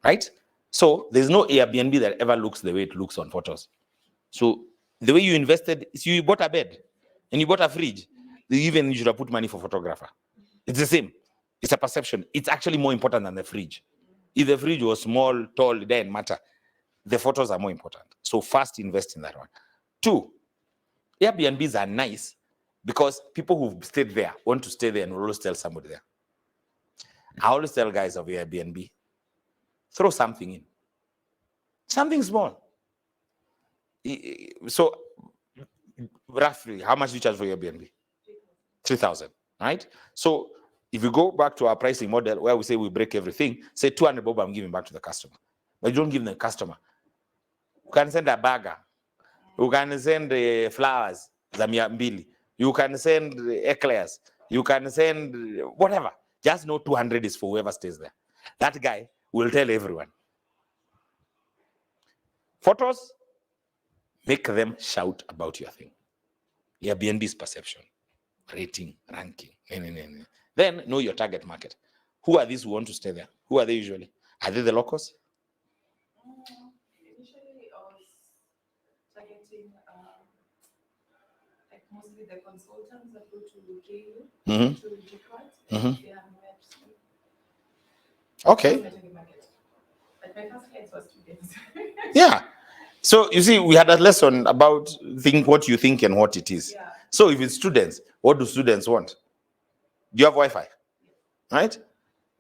right? So there's no Airbnb that ever looks the way it looks on photos. So the way you invested, you bought a bed and you bought a fridge. Even you should have put money for photographer. It's the same. It's a perception. It's actually more important than the fridge. If the fridge was small, tall, it didn't matter. The photos are more important. So first, invest in that one. 2, Airbnbs are nice because people who've stayed there want to stay there and will always tell somebody there. I always tell guys of Airbnb, throw something in. Something small. So roughly, how much do you charge for Airbnb? 3,000, right? So if you go back to our pricing model where we say we break everything, say 200 bob I'm giving back to the customer. But you don't give the customer. You can send a burger. You can send flowers, za 200. You can send eclairs. You can send whatever. Just know 200 is for whoever stays there. That guy will tell everyone. Photos, make them shout about your thing. Airbnb's perception, rating, ranking. Then know your target market. Who are these who want to stay there? Who are they usually? Are they the locals? Initially, I was targeting like mostly the consultants that go to KU, to Detroit. They have Okay. But my first clients were students. Yeah. So you see, we had a lesson about think what you think and what it is. Yeah. So if it's students, what do students want? Do you have Wi-Fi? Right?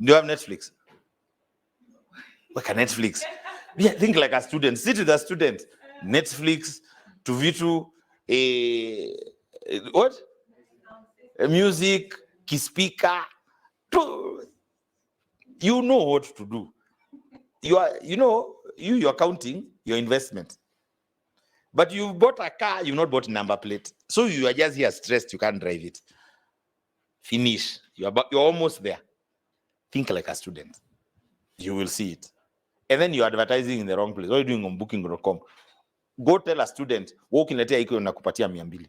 Do you have Netflix? Like a Netflix. Yeah, think like a student. Sit with a student. Netflix, to Vitu, what? Music, key speaker. You know what to do. You're counting your investment. But you've bought a car, you've not bought number plate. So you are just here stressed, you can't drive it. Finish. You're almost there. Think like a student. You will see it. And then you're advertising in the wrong place. What are you doing on booking.com? Go tell a student, walk in letea iko nakupatia 200.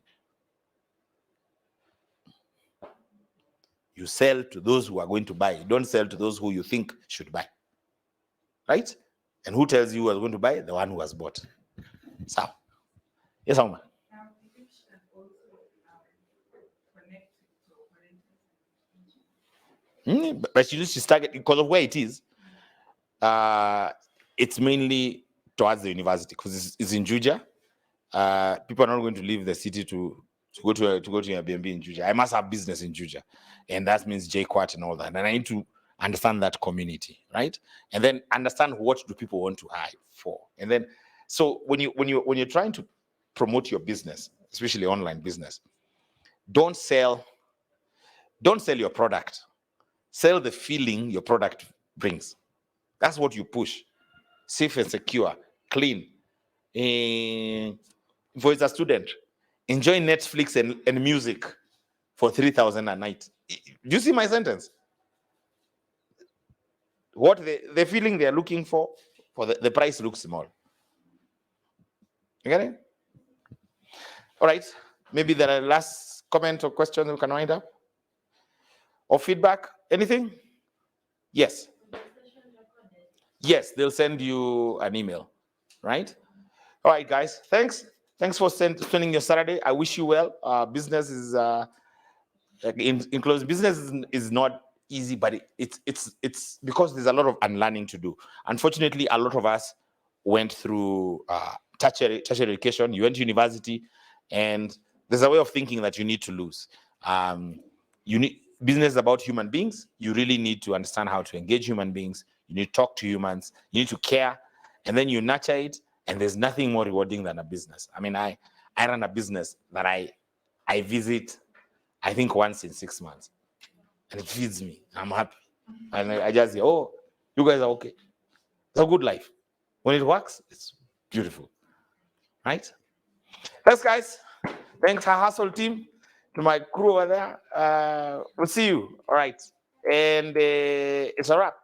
You sell to those who are going to buy. You don't sell to those who you think should buy. Right? And who tells you who is going to buy? The one who has bought. So, yes, Alma. But you just target because of where it is. It's mainly towards the university because it's in Juja. People are not going to leave the city to go to Airbnb in Juja. I must have business in Juja, and that means JQuat and all that. And I need to understand that community, right? And then understand what do people want to hire for. And then, so when you're trying to promote your business, especially online business, don't sell your product. Sell the feeling your product brings. That's what you push. Safe and secure, clean. For a student, enjoy Netflix and music for 3,000 a night. Do you see my sentence? What the feeling they're looking for the price looks small. You get it? All right. Maybe there are last comment or question we can wind up? Or feedback? Anything? Yes. Yes, they'll send you an email, right? All right, guys. Thanks for spending your Saturday. I wish you well. Business is in close. Business is not easy, but it's because there's a lot of unlearning to do. Unfortunately, a lot of us went through tertiary education. You went to university, and there's a way of thinking that you need to lose. Business is about human beings. You really need to understand how to engage human beings. You need to talk to humans. You need to care, and then you nurture it. And there's nothing more rewarding than a business. I mean, I run a business that I visit, I think once in 6 months, and it feeds me. I'm happy, and I just say, "Oh, you guys are okay. It's a good life. When it works, it's beautiful, right?" Thanks, guys. Thanks, HerHustle team, to my crew over there. We'll see you. All right, and it's a wrap.